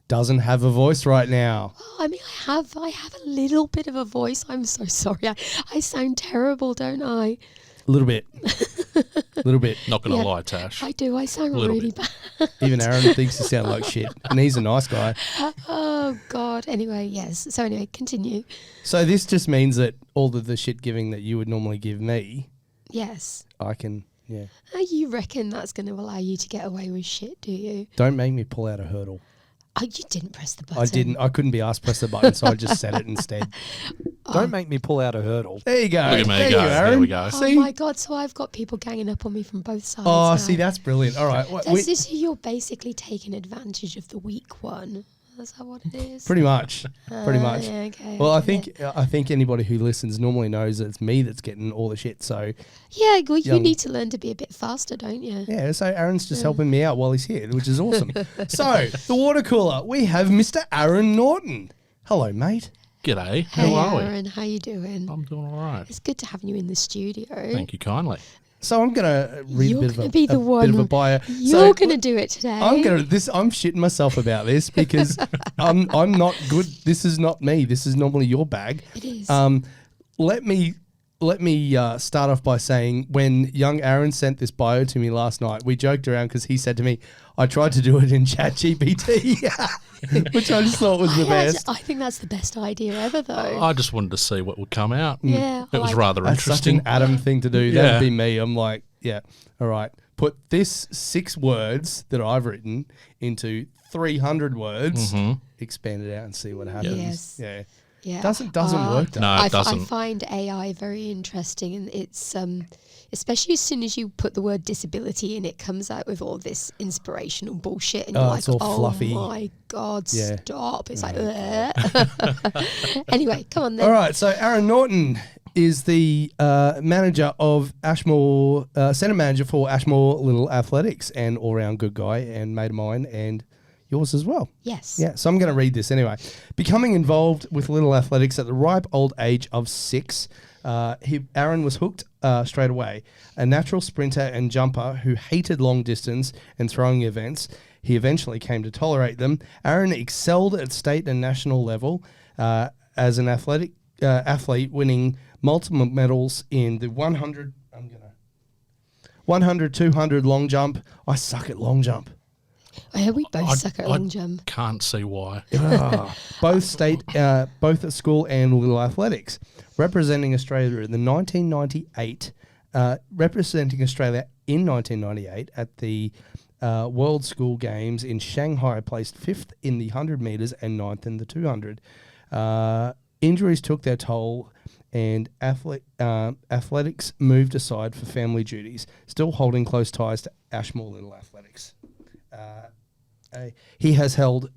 doesn't have a voice right now. Oh, I mean, I have a little bit of a voice. I'm so sorry. I sound terrible, don't I? A little bit. Not going to lie, Tash. I do. I sound really bad. Even Aaron thinks you sound like shit, and he's a nice guy. Oh, God. Anyway, yes. So anyway, continue. So this just means that all of the shit giving that you would normally give me, Yes. I can, You reckon that's going to allow you to get away with shit, do you? Don't make me pull out a hurdle. Oh, you didn't press the button. I didn't. I couldn't be asked to press the button, so I just said it instead. Don't make me pull out a hurdle. There you go. Look at me There go. you go, Aaron. There we go. Oh See? my God! So I've got people ganging up on me from both sides. Oh, now. see, that's brilliant. All right. You're basically taking advantage of the weak one. Is that what it is? Pretty much. Pretty much. Yeah, okay. Well, I think anybody who listens normally knows that it's me that's getting all the shit. So Yeah, well, you Young. need to learn to be a bit faster, don't you? yeah, so Aaron's just helping me out while he's here, which is awesome. So the water cooler, we have Mr. Aaron Norton. Hello, mate. G'day. Hey, How are Aaron, how you doing? I'm doing all right. It's good to have you in the studio. Thank you kindly. So I'm gonna read You're a bit gonna of be a the one. bit of a bio. You're gonna do it today. I'm shitting myself about this because I'm not good. This is not me. This is normally your bag. It is. Let me start off by saying, when young Aaron sent this bio to me last night, we joked around because he said to me, I tried to do it in ChatGPT, which I just thought was the best. I think that's the best idea ever, though. I just wanted to see what would come out. Yeah, It was like- rather That's such interesting. an Adam thing to do. Yeah. That'd be me. I'm like, yeah, all right. Put this 6 words that I've written into 300 words, expand it out and see what happens. Yes. Yeah. Yeah. Doesn't work though. No, it I doesn't. find AI very interesting, and it's especially as soon as you put the word disability in, it comes out with all this inspirational bullshit, and you're like, it's all fluffy. Oh my God, Yeah. stop! It's like, anyway, come on then. All right, so Aaron Norton is the manager of Ashmore, centre manager for Ashmore Little Athletics, and all-round good guy and mate of mine and yours as well. Yes. Yeah, so I'm going to read this anyway. Becoming involved with Little Athletics at the ripe old age of 6, Aaron was hooked straight away. A natural sprinter and jumper who hated long distance and throwing events, he eventually came to tolerate them. Aaron excelled at state and national level as an athlete, winning multiple medals in the 100, 200 long jump. I suck at long jump. We both suck at long jump. Can't see why. Both state, both at school and Little Athletics, representing Australia in the 1998, representing Australia in 1998 at the World School Games in Shanghai, placed 5th in the 100 metres and 9th in the 200. Injuries took their toll, and athletics moved aside for family duties, still holding close ties to Ashmore Little Athletics. He has held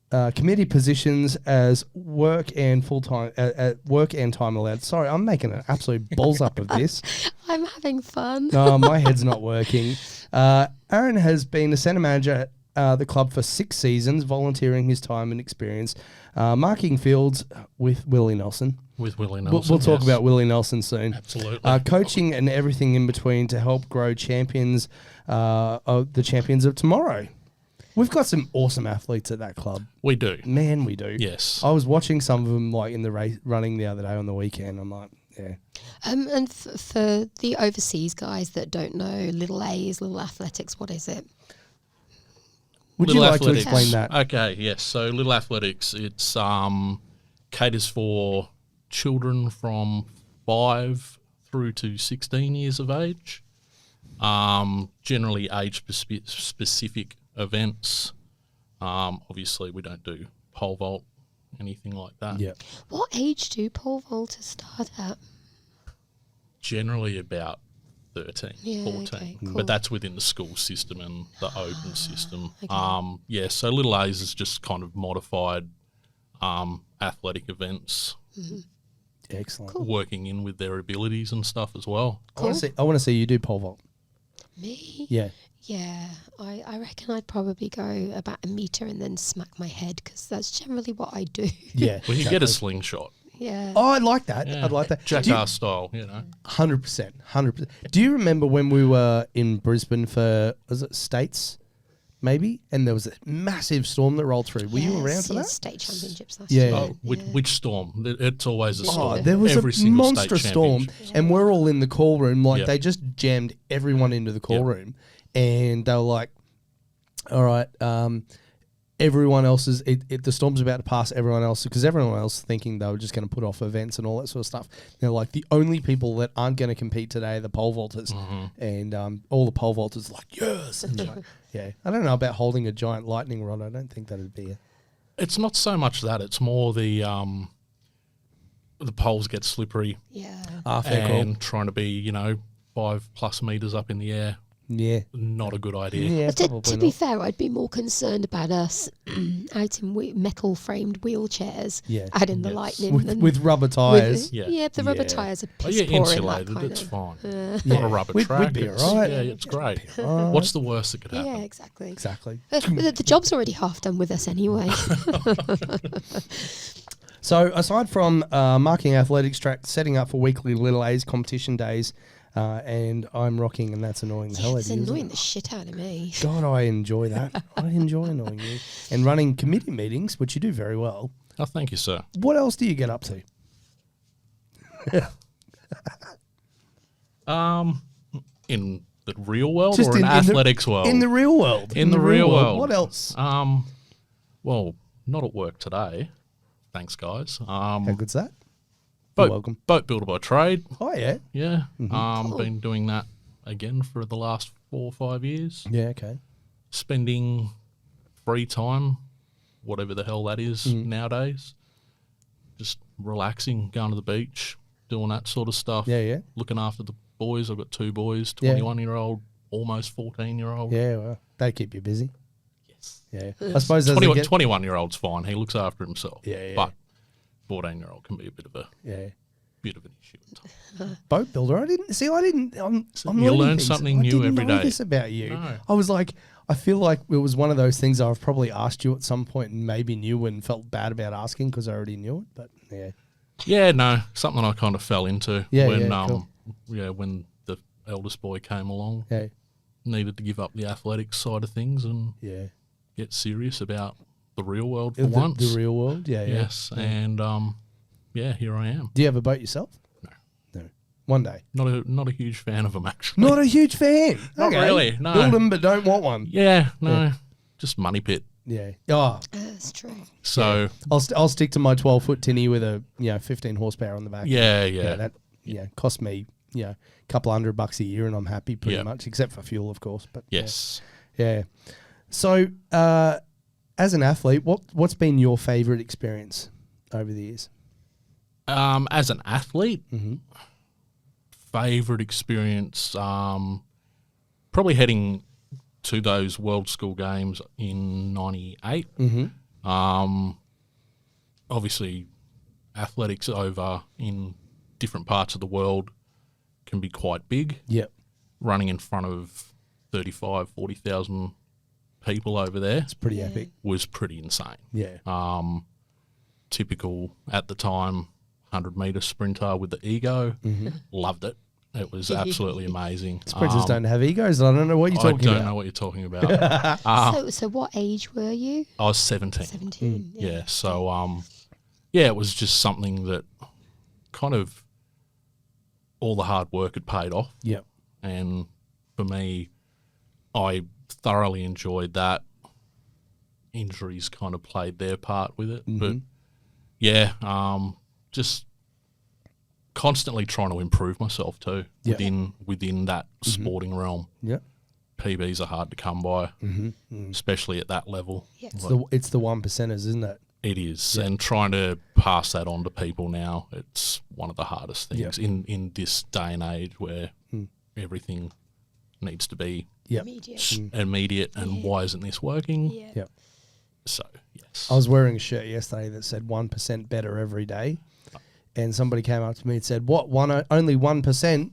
committee positions as work and time allowed. Sorry, I'm making an absolute balls up of this. I'm having fun. No, my head's not working. Aaron has been a centre manager the club for 6 seasons, volunteering his time and experience, marking fields with Willie Nelson. With Willie Nelson. We'll talk about Willie Nelson soon. Absolutely. Coaching and everything in between to help grow champions, of the champions of tomorrow. We've got some awesome athletes at that club. We do. Man, we do. Yes. I was watching some of them like in the race running the other day on the weekend. I'm like, yeah. And for the overseas guys that don't know, little A's, little athletics, what is it? Would Little you like Athletics. to explain that? Okay, yes. So Little Athletics, it's caters for children from 5 through to 16 years of age. Generally age-specific events. Obviously, we don't do pole vault, anything like that. Yeah. What age do pole vaulters start at? Generally about 13, Yeah, 14. okay, cool. But that's within the school system and the open system. Okay. So Little A's is just kind of modified athletic events, Excellent. working in with their abilities and stuff as well. I want to see you do pole vault. Me? Yeah. Yeah, I reckon I'd probably go about a metre and then smack my head because that's generally what I do. Yeah. Well, you get a slingshot, Yeah. Oh, I'd like that. Yeah. I'd like that. jackass style, you know. 100%. 100%. Do you remember when we were in Brisbane for, was it States, maybe? And there was a massive storm that rolled through. Were you around for that? State championships last Yeah. year. Oh, which storm? It's always a storm. Oh, there was Every a single monstrous state storm, championship. and we're all in the call room. Like, Yep. they just jammed everyone into the call Yep. room, and they were like, all right, everyone else is, the storm's about to pass everyone else, because everyone else thinking they were just going to put off events and all that sort of stuff. They're like, the only people that aren't going to compete today are the pole vaulters. And all the pole vaulters are like, yes. And like, yeah. I don't know about holding a giant lightning rod. I don't think that'd be It's not so much that. It's more the poles get slippery Yeah. fair call. and trying to be, 5+ meters up in the air. Yeah. Not a good idea. Yeah, To probably be not. fair, I'd be more concerned about us out in metal-framed wheelchairs, Yeah. adding the Yes. lightning. than With rubber tyres. Yeah. the rubber Yeah. tyres are Oh, piss yeah, poor in that insulated. kind It's of. fine. Yeah. Not a rubber We'd track. be it's- alright. Yeah, it's great. alright. What's the worst that could happen? Yeah, exactly. Exactly. The job's already half done with us anyway. So aside from marking athletics track, setting up for weekly Little A's competition days, and I'm rocking, and that's annoying the hell out It's of you. isn't annoying it? the shit out of me. God, I enjoy that. I enjoy annoying you. And running committee meetings, which you do very well. Oh, thank you, sir. What else do you get up to? In the real world Just or in athletics world? In the real world. In the real world. What else? Well, not at work today. Thanks, guys. How good's that? You're Boat, welcome. boat builder by trade. Oh, yeah. Yeah. Mm-hmm. Been doing that again for the last 4 or 5 years. Yeah, okay. Spending free time, whatever the hell that is Mm. nowadays, just relaxing, going to the beach, doing that sort of stuff. Yeah, yeah. Looking after the boys. I've got 2 boys, Yeah. 21-year-old, almost 14-year-old. Yeah, well, they keep you busy. Yes. Yeah. I suppose as they 21, get... 21-year-old's fine. He looks after himself. Yeah, yeah. But 14-year-old can be a bit of an issue at times. Boat builder. I'm You learning learn things. something I new didn't every know day. this about you. No. I was like, I feel like it was one of those things I've probably asked you at some point and maybe knew and felt bad about asking because I already knew it. But yeah, Yeah, no, something I kind of fell into Yeah, when yeah, cool. when the eldest boy came along. yeah, Needed to give up the athletics side of things and yeah. get serious about the real world for The, once. the real world. Yeah, yeah. Yes, and here I am. Do you have a boat yourself? No. No. One day. Not a huge fan of them actually. Not a huge fan. Not really, no. Build them, but don't want one. Yeah, no, just money pit. Yeah. Oh, That's true. So I'll stick to my 12-foot tinny with a 15 horsepower on the back. yeah. That cost me a couple $100 a year, and I'm happy pretty Yeah. much, except for fuel, of course. But Yes. yeah. So, as an athlete, what's been your favourite experience over the years? As an athlete, Mm-hmm. favorite experience, probably heading to those World School Games in '98. Mm-hmm. Obviously, athletics over in different parts of the world can be quite big. Yep. Running in front of 35,000, 40,000 people over there It's pretty epic. was pretty insane. Yeah. Typical at the time 100-meter sprinter with the ego. Loved it. It was absolutely amazing. Sprinters don't have egos. I don't know what you're talking about. I don't know what you're talking about. So what age were you? I was 17. 17. Yeah. So, it was just something that kind of all the hard work had paid off. Yep. And for me, I thoroughly enjoyed that. Injuries kind of played their part with it. But, yeah, just constantly trying to improve myself too within that sporting realm. Yep. PBs are hard to come by, especially at that level. Yeah. It's the 1%ers, isn't it? It is, and trying to pass that on to people now, it's one of the hardest things in this day and age where everything needs to be immediate and why isn't this working? Yeah. Yep. So, yes. I was wearing a shirt yesterday that said 1% better every day. And somebody came up to me and said, "What? Only 1%?"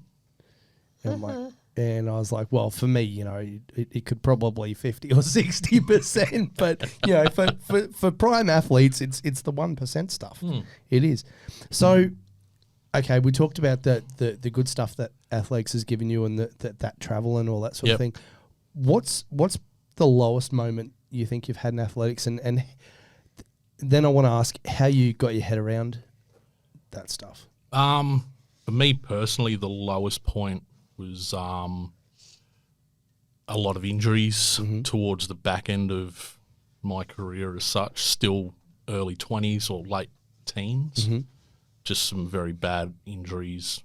And I was like, "Well, for me, it could probably 50 or 60%, but for prime athletes, it's the 1% stuff. It is." So, okay, we talked about the good stuff that athletics has given you and that travel and all that sort of thing. What's the lowest moment you think you've had in athletics, and then I want to ask how you got your head around that stuff? For me personally, the lowest point was a lot of injuries towards the back end of my career as such, still early 20s or late teens. Just some very bad injuries,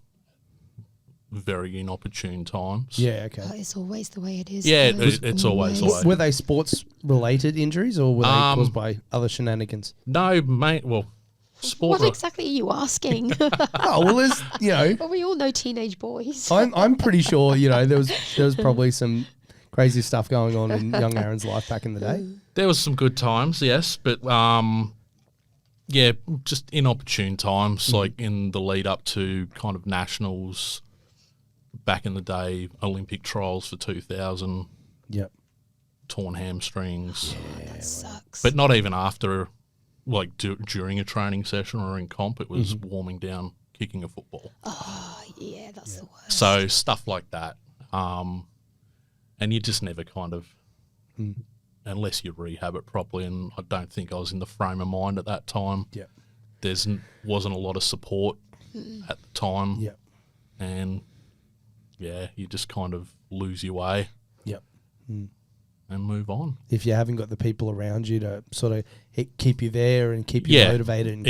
very inopportune times. Yeah, okay. Oh, it's always the way it is. Yeah, though. it's always the way. Were they sports-related injuries or were they caused by other shenanigans? No, mate, well, sport... What exactly are you asking? Oh, well, there's, Well, we all know teenage boys. I'm pretty sure, there was probably some crazy stuff going on in young Aaron's life back in the day. There was some good times, yes, but just inopportune times, like in the lead up to kind of nationals back in the day, Olympic trials for 2000. Yep. Torn hamstrings. That sucks. But not even after, like during a training session or in comp, it was warming down, kicking a football. Oh, yeah, that's the worst. So stuff like that. And you just never kind of, unless you rehab it properly, and I don't think I was in the frame of mind at that time. Yeah. Wasn't a lot of support at the time. Yeah. And, you just kind of lose your way. Yep. And move on. If you haven't got the people around you to sort of keep you there and keep you motivated and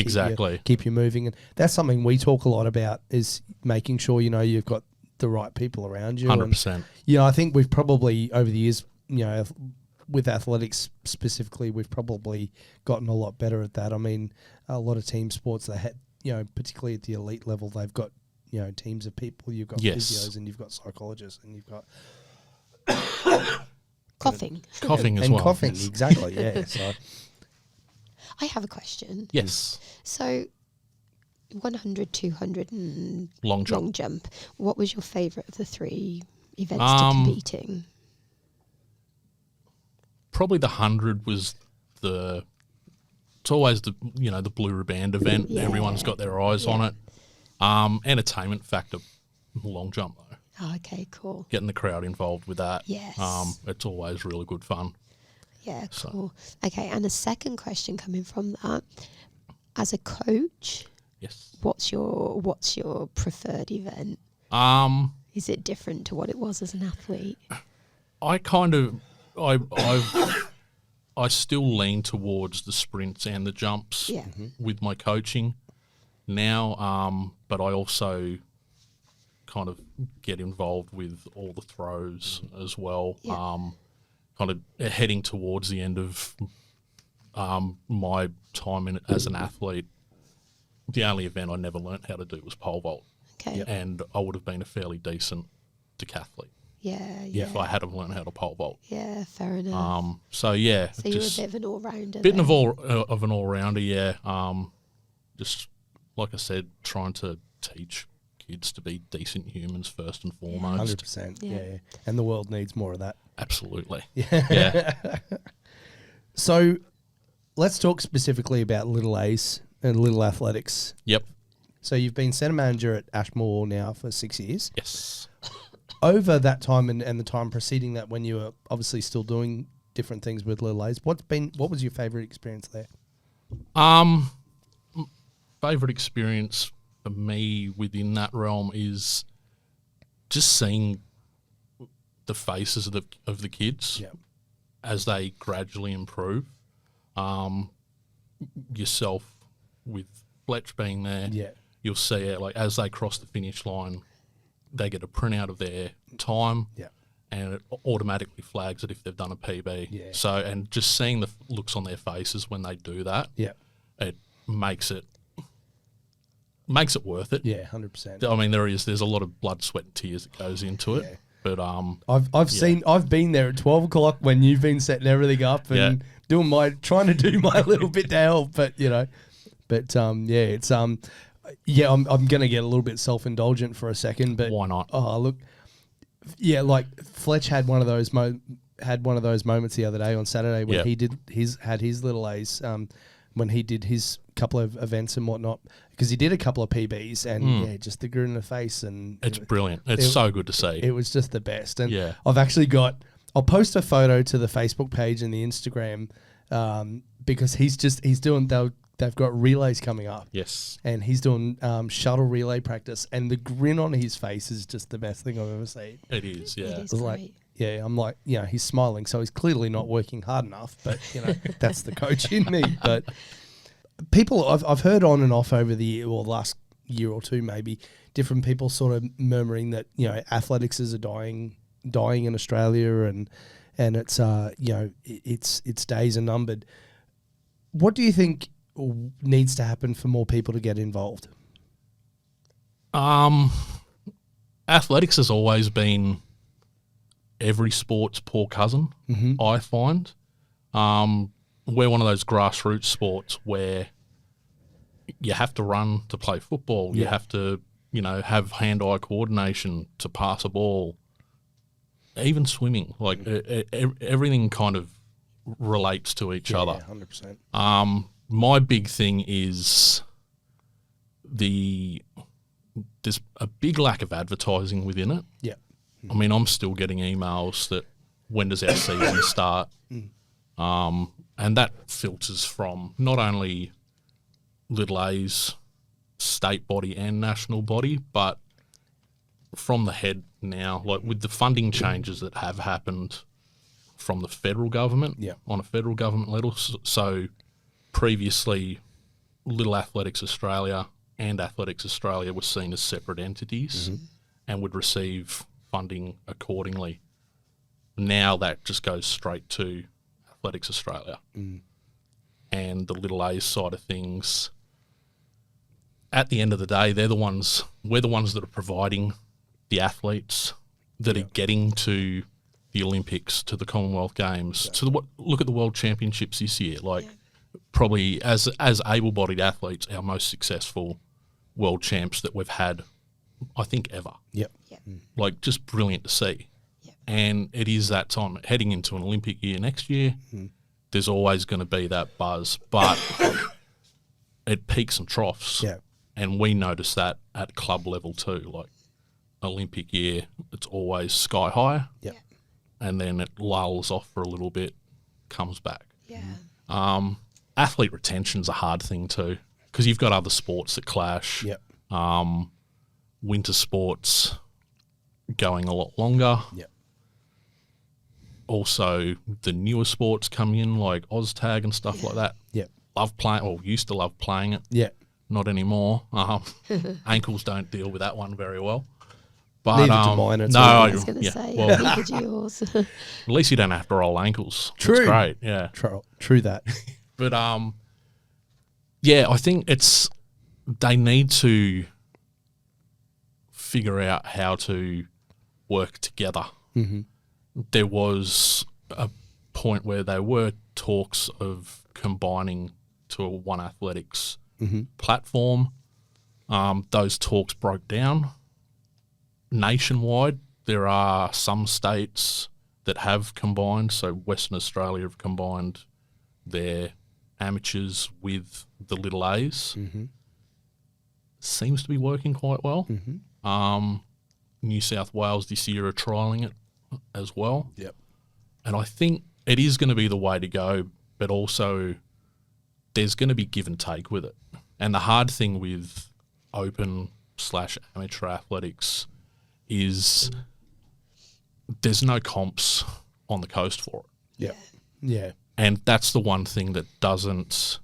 keep you moving. And that's something we talk a lot about, is making sure, you've got the right people around you. 100%. And, I think we've probably, over the years, with athletics specifically, we've probably gotten a lot better at that. I mean, a lot of team sports, they had, particularly at the elite level, they've got, teams of people. You've got physios and you've got psychologists and you've got... Coughing. Coughing as and well. coughing, Yes. exactly, yeah. So, I have a question. Yes. So, 100, 200 and Long jump. long jump. What was your favourite of the three events to competing? Probably the 100 was it's always the blue riband event. Yeah. Everyone's got their eyes on it. Entertainment factor, long jump though. Oh, okay, cool. Getting the crowd involved with that. Yes. It's always really good fun. Yeah, cool. Okay, and a second question coming from that. As a coach, Yes. what's your preferred event? Is it different to what it was as an athlete? I still lean towards the sprints and the jumps with my coaching now, but I also kind of get involved with all the throws as well. Kind of heading towards the end of my time as an athlete, the only event I never learnt how to do was pole vault. Okay. And I would have been a fairly decent decathlete Yeah. if I hadn't learned how to pole vault. Yeah, fair enough. So yeah, So you're a bit of an all-rounder. bit then. of an all-rounder, yeah. Just like I said, trying to teach kids to be decent humans first and foremost. 100%, Yeah. yeah. And the world needs more of that. Absolutely. Yeah. So let's talk specifically about Little A's and Little Athletics. Yep. So you've been centre manager at Ashmore now for 6 years. Yes. Over that time and the time preceding that, when you were obviously still doing different things with Little A's, what was your favourite experience there? Favourite experience for me within that realm is just seeing the faces of the kids as they gradually improve. Yourself with Fletch being there, you'll see it, like, as they cross the finish line, they get a printout of their time, and it automatically flags it if they've done a PB. So, and just seeing the looks on their faces when they do that, it makes it worth it. Yeah, 100%. I mean, there's a lot of blood, sweat, and tears that goes into it. But I've been there at 12 o'clock when you've been setting everything up and trying to do my little bit to help. But it's I'm gonna get a little bit self-indulgent for a second. But why not? Oh, look, like Fletch had one of those moments the other day on Saturday when he had his Little A's. When he did his couple of events and whatnot, because he did a couple of PBs and just the grin in the face, and it's brilliant. It's so good to see. It was just the best. And I've actually I'll post a photo to the Facebook page and the Instagram, because he's doing, they've got relays coming up. Yes. And he's doing shuttle relay practice, and the grin on his face is just the best thing I've ever seen. It is, yeah. It is great. Like, I'm like, he's smiling, so he's clearly not working hard enough, but, that's the coach in me. But people, I've heard on and off over the year, or last year or two maybe, different people sort of murmuring that, athletics is dying in Australia, and it's, its days are numbered. What do you think needs to happen for more people to get involved? Athletics has always been every sport's poor cousin, I find. We're one of those grassroots sports where you have to run to play football. You have to, have hand-eye coordination to pass a ball. Even swimming, like everything kind of relates to each other. 100%. My big thing is there's a big lack of advertising within it. Yeah. I mean, I'm still getting emails that, when does our season start? And that filters from not only Little A's state body and national body, but from the head now, like with the funding changes that have happened from the federal government on a federal government level. So previously, Little Athletics Australia and Athletics Australia were seen as separate entities and would receive funding accordingly. Now that just goes straight to Athletics Australia. And the Little A's side of things, at the end of the day, we're the ones that are providing the athletes that are getting to the Olympics, to the Commonwealth Games, look at the World Championships this year. Probably as able-bodied athletes, our most successful world champs that we've had, I think, ever. Like, just brilliant to see. And it is that time, heading into an Olympic year next year, there's always going to be that buzz, but it peaks and troughs. And we notice that at club level too. Like, Olympic year, it's always sky high. And then it lulls off for a little bit, comes back. Athlete retention's a hard thing too, because you've got other sports that clash. Winter sports going a lot longer. Also, the newer sports come in, like OzTag and stuff like that. Love playing, or used to love playing it. Not anymore. Ankles don't deal with that one very well. But neither do mine. I was going to say, neither do yours. At least you don't have to roll ankles. True. It's great, yeah. True that. But I think they need to figure out how to work together. There was a point where there were talks of combining to a One Athletics platform. Those talks broke down. Nationwide, there are some states that have combined. So Western Australia have combined their amateurs with the little A's. Seems to be working quite well. New South Wales this year are trialling it as well. Yep. And I think it is going to be the way to go, but also there's going to be give and take with it. And the hard thing with open/amateur athletics is there's no comps on the coast for it. Yeah. Yeah. And that's the one thing that doesn't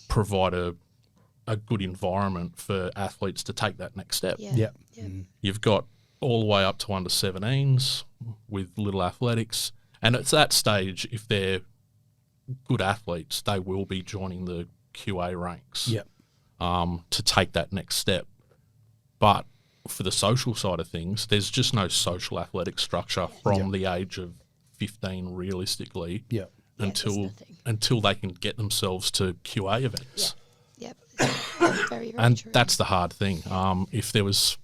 provide a good environment for athletes to take that next step. Yeah. Yeah. You've got all the way up to under 17s with little athletics. And at that stage, if they're good athletes, they will be joining the QA ranks Yeah. to take that next step. But for the social side of things, there's just no social athletic structure from the age of 15 realistically Yeah. there's until they can get themselves to QA events. Yep. Very, very And true. that's the hard thing. If there was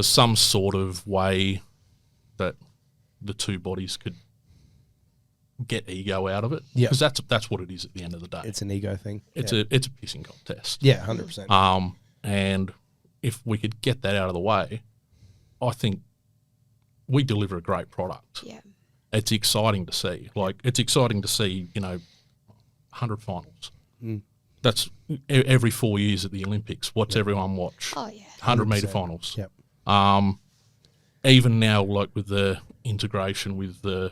some sort of way that the two bodies could get ego out of it, Yeah. because that's what it is at the end of the day. It's an ego thing. It's a pissing contest. Yeah, 100%. And if we could get that out of the way, I think we deliver a great product. Yeah. It's exciting to see. Like, it's exciting to see, 100 finals. That's every 4 years at the Olympics. What's everyone watch? Oh, yeah. 100-metre finals. Yep. Even now, like with the integration with the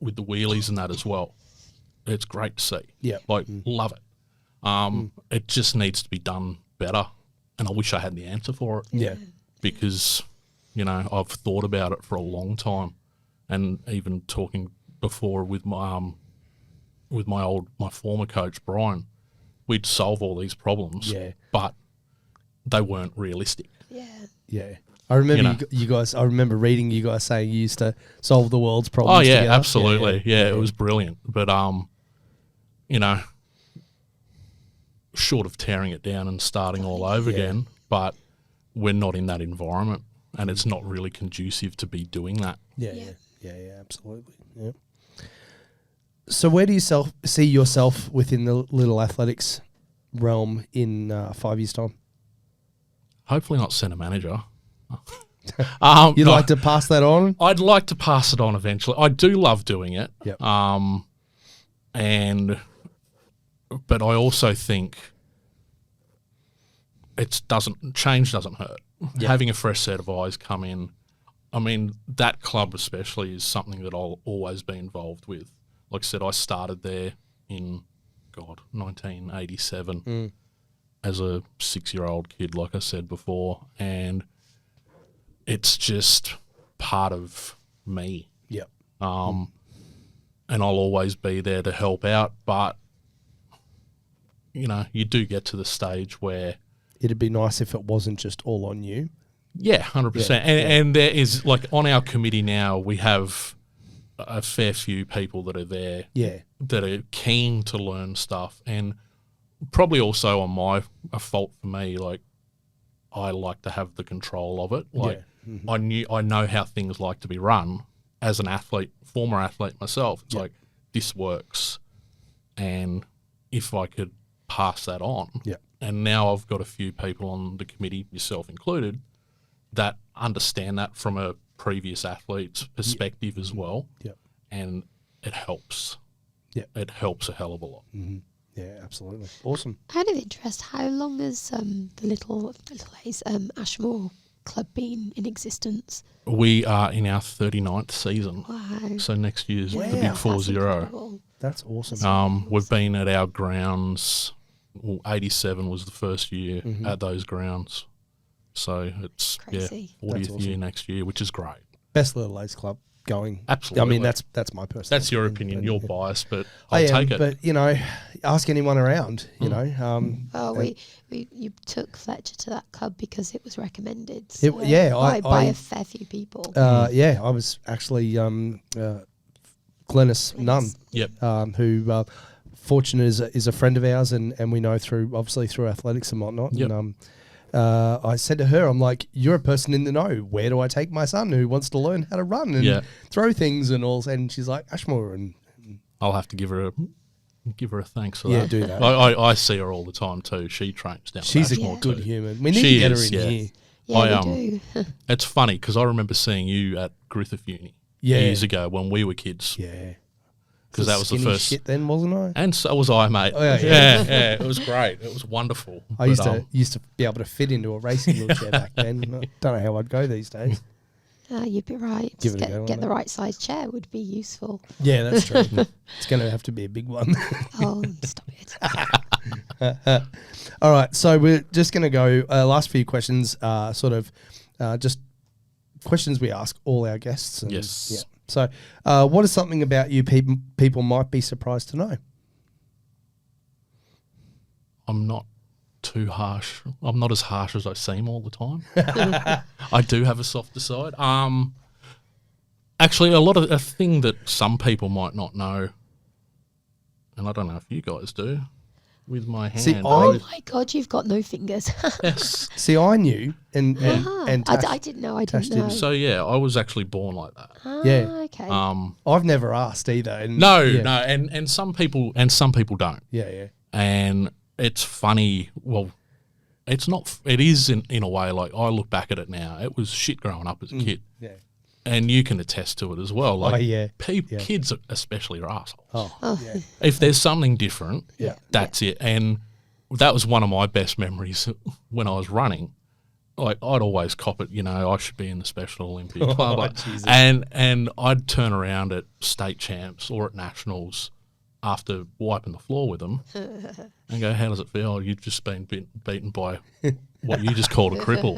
wheelies and that as well, it's great to see. Yeah. Like, love it. It just needs to be done better, and I wish I had the answer for it. Yeah. Because, I've thought about it for a long time, and even talking before with my former coach Brian, we'd solve all these problems. Yeah. But they weren't realistic. Yeah. Yeah. I remember You know. you guys. I remember reading you guys saying you used to solve the world's problems. Oh yeah, together. absolutely. Yeah, it was brilliant. But short of tearing it down and starting all over again, but we're not in that environment, and it's not really conducive to be doing that. Yeah, absolutely. Yeah. So where do you see yourself within the little athletics realm in 5 years' time? Hopefully not centre manager. You'd like to pass that on? I'd like to pass it on eventually. I do love doing it. Yep. But I also think change doesn't hurt. Yep. Having a fresh set of eyes come in. I mean, that club especially is something that I'll always be involved with. Like I said, I started there in 1987 as a 6-year-old kid, like I said before, and it's just part of me. Yep. And I'll always be there to help out, but you do get to the stage where It'd be nice if it wasn't just all on you. yeah, 100%. And there is, like, on our committee now, we have a fair few people that are there that are keen to learn stuff, and probably also a fault for me, like, I like to have the control of it. Like, I know how things like to be run as an athlete, former athlete myself. It's like, this works, and if I could pass that on, and now I've got a few people on the committee, yourself included, that understand that from a previous athlete's perspective as well, and it helps. It helps a hell of a lot. Yeah, absolutely. Awesome. Out of interest, how long has the Little A's Ashmore club been in existence? We are in our 39th season. Wow. So next year's the big That's 4-0. incredible. That's awesome. We've been at our grounds. Well, 87 was the first year at those grounds. So it's Crazy. 40th That's awesome. year next year, which is great. Best little A's club going. Absolutely. I mean, that's my personal. That's your opinion. You're biased, but I'll take it. But ask anyone around. Well, you took Fletcher to that club because it was recommended. So by a fair few people. I was actually Glennis Nunn. Yep. Who fortunate is a friend of ours, and we know through athletics and whatnot. Yep. And I said to her, I'm like, you're a person in the know. Where do I take my son who wants to learn how to run and throw things and all? And she's like, Ashmore. And I'll have to give her a thanks for yeah, that. do that. I see her all the time too. She trains down. She's a Ashmore good too. human. We need to get her in here. Yeah, we do. It's funny because I remember seeing you at Griffith Uni years ago when we were kids. Yeah. Because that was the first shit then, wasn't I? And so was I, mate. Oh, yeah. Yeah, it was great. It was wonderful. I used to be able to fit into a racing wheelchair back then. I don't know how I'd go these days. You'd be right. Give Just it a go, get the right size chair would be useful. Yeah, that's true. It's going to have to be a big one. Oh, stop it. All right, so we're just going to go last few questions, just questions we ask all our guests. And, Yes. Yeah. So what is something about you people might be surprised to know? I'm not too harsh. I'm not as harsh as I seem all the time. I do have a softer side. Actually, a thing that some people might not know, and I don't know if you guys do, with my hand. See, Oh my God, you've got no fingers. Yes. See, I knew, and Tash, I didn't know. I Tash didn't know. didn't. So yeah, I was actually born like that. Yeah. Okay. I've never asked either. And No, yeah. and some people don't. Yeah. And it's funny. Well, it's not. It is in a way. Like I look back at it now. It was shit growing up as a kid. Yeah. And you can attest to it as well. Like, yeah. Kids especially are assholes. Oh, yeah. If there's something different, Yeah. that's it. And that was one of my best memories when I was running. Like I'd always cop it, I should be in the Special Olympics, blah, blah. Jesus. And I'd turn around at state champs or at nationals after wiping the floor with them and go, how does it feel? You've just been beaten by what you just called a cripple.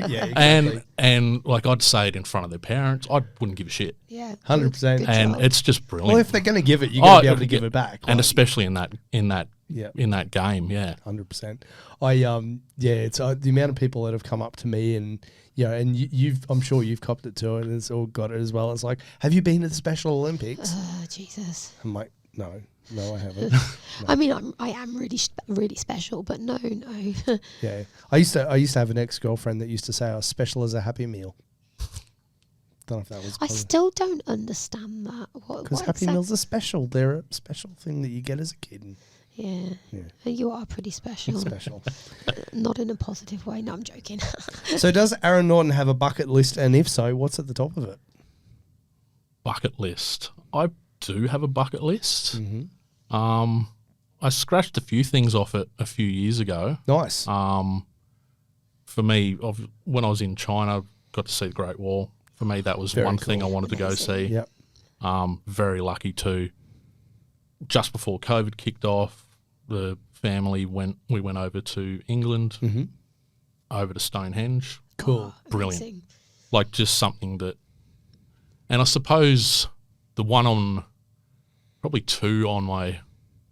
Yeah, exactly. And like I'd say it in front of their parents, I wouldn't give a shit. Yeah. 100%. Good And job. it's just brilliant. Well, if they're going to give it, you're going to be able to give it back. And like, especially in that game, yeah. 100%. It's the amount of people that have come up to me and I'm sure you've copped it too, and it's all got it as well. It's like, have you been to the Special Olympics? Oh, Jesus. I'm like, no, I haven't. I mean, I am really, really special, but no. Yeah, I used to have an ex-girlfriend that used to say I was special as a Happy Meal. Don't know if that was. I still don't understand that. Because Happy Meals are special. They're a special thing that you get as a kid. Yeah. You are pretty special. Special. Not in a positive way. No, I'm joking. So does Aaron Norton have a bucket list? And if so, what's at the top of it? Bucket list. I do have a bucket list. Mm-hmm. I scratched a few things off it a few years ago. Nice. For me, when I was in China, got to see the Great Wall. For me, that was Very one cool. thing I wanted to go see. Yep. Very lucky too. Just before COVID kicked off, the family went over to England, over to Stonehenge. Cool. Brilliant. Amazing. Like just something that, and I suppose the one on, probably two on my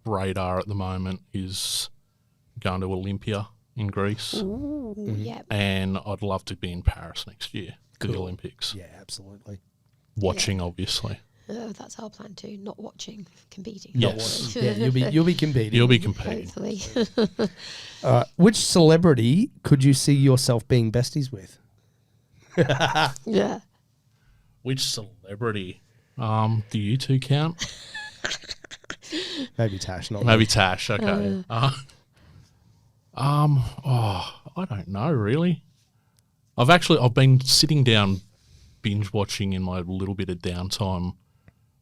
radar at the moment is going to Olympia in Greece. Ooh, yeah. And I'd love to be in Paris next year for the Olympics. Yeah, absolutely. Watching, obviously. That's our plan too. Not watching, competing. Yes. Yeah, you'll be competing. You'll be competing. Hopefully. Which celebrity could you see yourself being besties with? Yeah. Which celebrity? Do you two count? Maybe Tash, not Maybe me. Tash. Okay. I don't know really. I've been sitting down, binge watching in my little bit of downtime,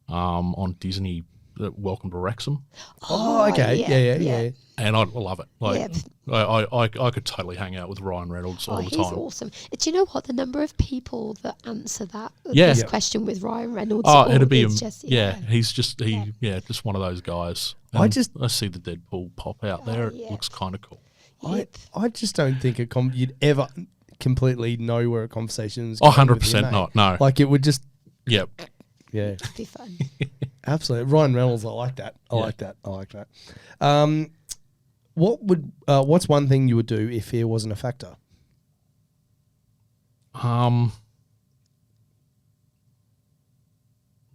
on Disney. Welcome to Wrexham, Oh, okay. Yeah. and I love it. Like, Yeah. I could totally hang out with Ryan Reynolds all the He's time. awesome. Do you know what? The number of people that answer Yeah. this Yeah. question with Ryan Reynolds. It'd be is just, he's just just one of those guys. I And just- I see the Deadpool pop out there. It yeah. looks kind of cool. I just don't think you'd ever completely know where a conversation is Oh, going with you, 100% mate. not. No. Like it would just, Yep. yeah, It'd be fun. absolutely. Ryan Reynolds, I like that. I like that. What's one thing you would do if fear wasn't a factor?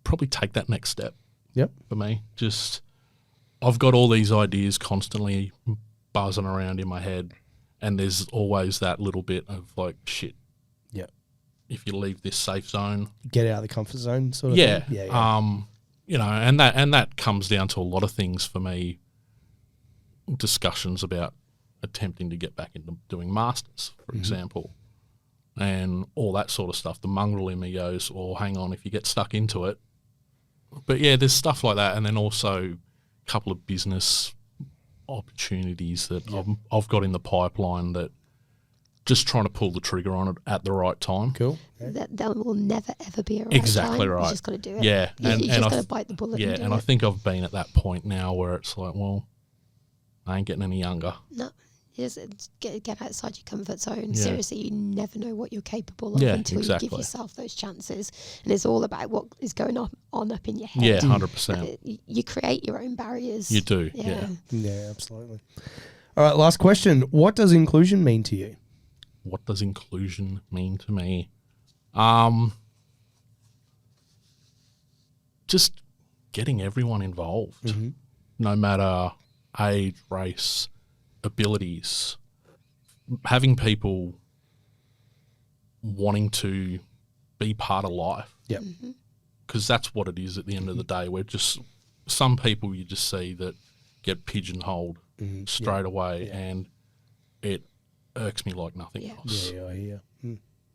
Probably take that next step. Yep. For me. Just, I've got all these ideas constantly buzzing around in my head, And there's always that little bit of like, shit, Yeah. if you leave this safe zone. Get out of the comfort zone sort of Yeah. thing. Yeah. You know, and that comes down to a lot of things for me, discussions about attempting to get back into doing masters, for example, and all that sort of stuff. The mongrel in me goes, oh, hang on, if you get stuck into it. But yeah, there's stuff like that, and then also a couple of business opportunities that I've got in the pipeline that just trying to pull the trigger on it at the right time. Cool. That will never ever be a right Exactly time. right. You just got to do it. Yeah, You just got to bite the bullet. Yeah, and do and it. I think I've been at that point now where it's like, well, I ain't getting any younger. No, it's get outside your comfort zone. Yeah. Seriously, you never know what you're capable of Yeah, until you exactly. give yourself those chances. And it's all about what is going on up in your head. Yeah, 100%. You create your own barriers. You do, yeah. Yeah, absolutely. All right, last question. What does inclusion mean to you? What does inclusion mean to me? Just getting everyone involved, no matter age, race, abilities. Having people wanting to be part of life. Yep. Because that's what it is at the end of the day. We're just, some people you just see that get pigeonholed straight away, and it irks me like nothing else. Yeah, I hear.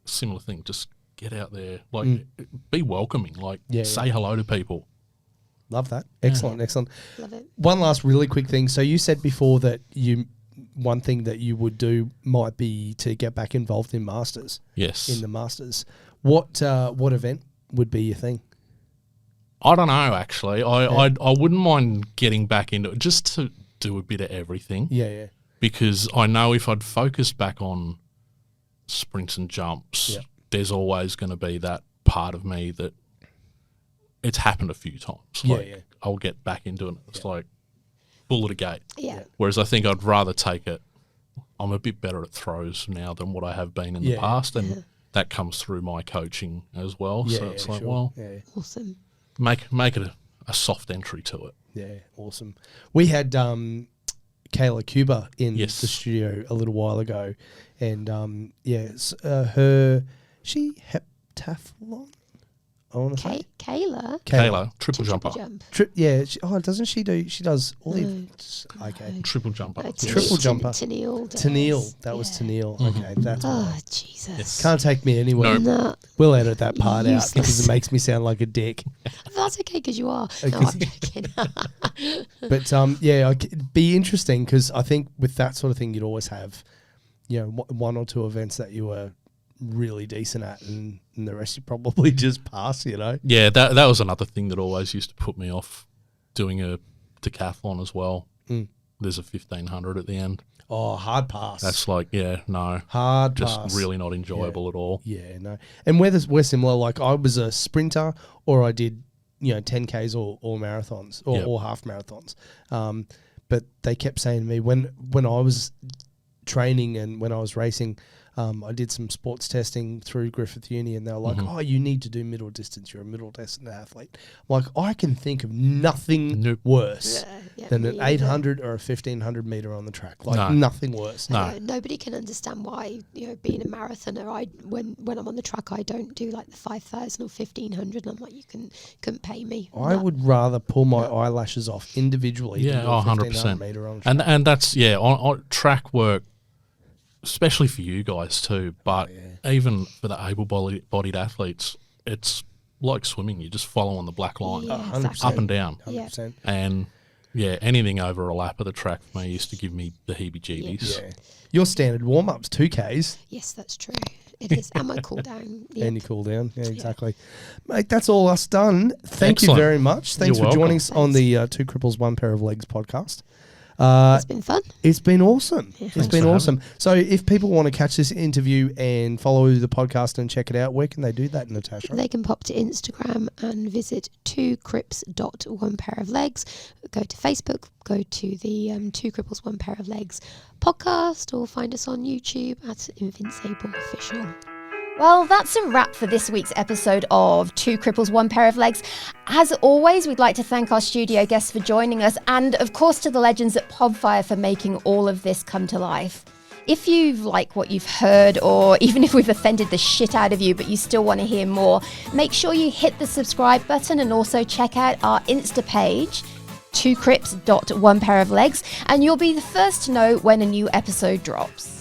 Similar thing, just get out there, like be welcoming, like say hello to people. Love that. Excellent, excellent. Love it. One last really quick thing. So you said before that one thing that you would do might be to get back involved in Masters. Yes. In the Masters. What event would be your thing? I don't know, actually. I wouldn't mind getting back into it just to do a bit of everything. Yeah. Because I know if I'd focused back on sprints and jumps, there's always going to be that part of me that it's happened a few times. Like, I'll get back into it. It's like bullet a gate. Yeah. Whereas I think I'd rather take it. I'm a bit better at throws now than what I have been in the past, and that comes through my coaching as well. So it's like, well, Awesome. make it a soft entry to it. Yeah, awesome. We had Kayla Cuba in Yes. the studio a little while ago, and she heptathlon. I want to say Kayla. Triple jumper. Jump. Doesn't she do? She does all the. Okay. Triple jumper. Triple jumper. Tennille. That was Tennille. Okay, that's. Oh, Jesus. Can't take me anywhere. No. We'll edit that part out Useless. because it makes me sound like a dick. That's okay because you are. No, I'm joking. But it'd be interesting because I think with that sort of thing, you'd always have, one or two events that you were really decent at, and the rest you probably just pass. Yeah, that was another thing that always used to put me off doing a decathlon as well. There's a 1500 at the end. Oh, hard pass. That's like, hard just pass. Really not enjoyable at all. Yeah, no. And we're similar. Like I was a sprinter, or I did 10Ks or marathons or half marathons. But they kept saying to me when I was training and when I was racing, I did some sports testing through Griffith Uni, and they were like, "Oh, you need to do middle distance. You're a middle distance athlete." I'm like, I can think of nothing worse than an 800 or a 1500 meter on the track. Like nothing worse. No. Nobody can understand why being a marathoner. When I'm on the track, I don't do like the 5,000 or 1,500. And I'm like, you couldn't pay me. I would rather pull my eyelashes off individually. Yeah, than do a 100%. meter on track. And that's on track work. Especially for you guys too, but even for the able-bodied athletes, it's like swimming. You just follow on the black line, up and down. 100%. And anything over a lap of the track for me used to give me the heebie-jeebies. Yeah. Your standard warm-ups, 2Ks. Yes, that's true. It is. And my cool down. Yep. And you cool down. Yeah, exactly. Mate, that's all us done. Thank Excellent. you very much. Thanks You're for joining welcome. us on the Two Cripples, One Pair of Legs podcast. It's been fun. It's been awesome. Yeah. It's been awesome. So if people want to catch this interview and follow the podcast and check it out, where can they do that, Natasha? They can pop to Instagram and visit 2crips.1pairoflegs. Go to Facebook, go to the Two Cripples, One Pair of Legs podcast, or find us on YouTube at Invincible Official. Well, that's a wrap for this week's episode of Two Cripples, One Pair of Legs. As always, we'd like to thank our studio guests for joining us, and of course to the legends at Podfire for making all of this come to life. If you like what you've heard, or even if we've offended the shit out of you, but you still want to hear more, make sure you hit the subscribe button and also check out our Insta page, twocrips.onepairoflegs, and you'll be the first to know when a new episode drops.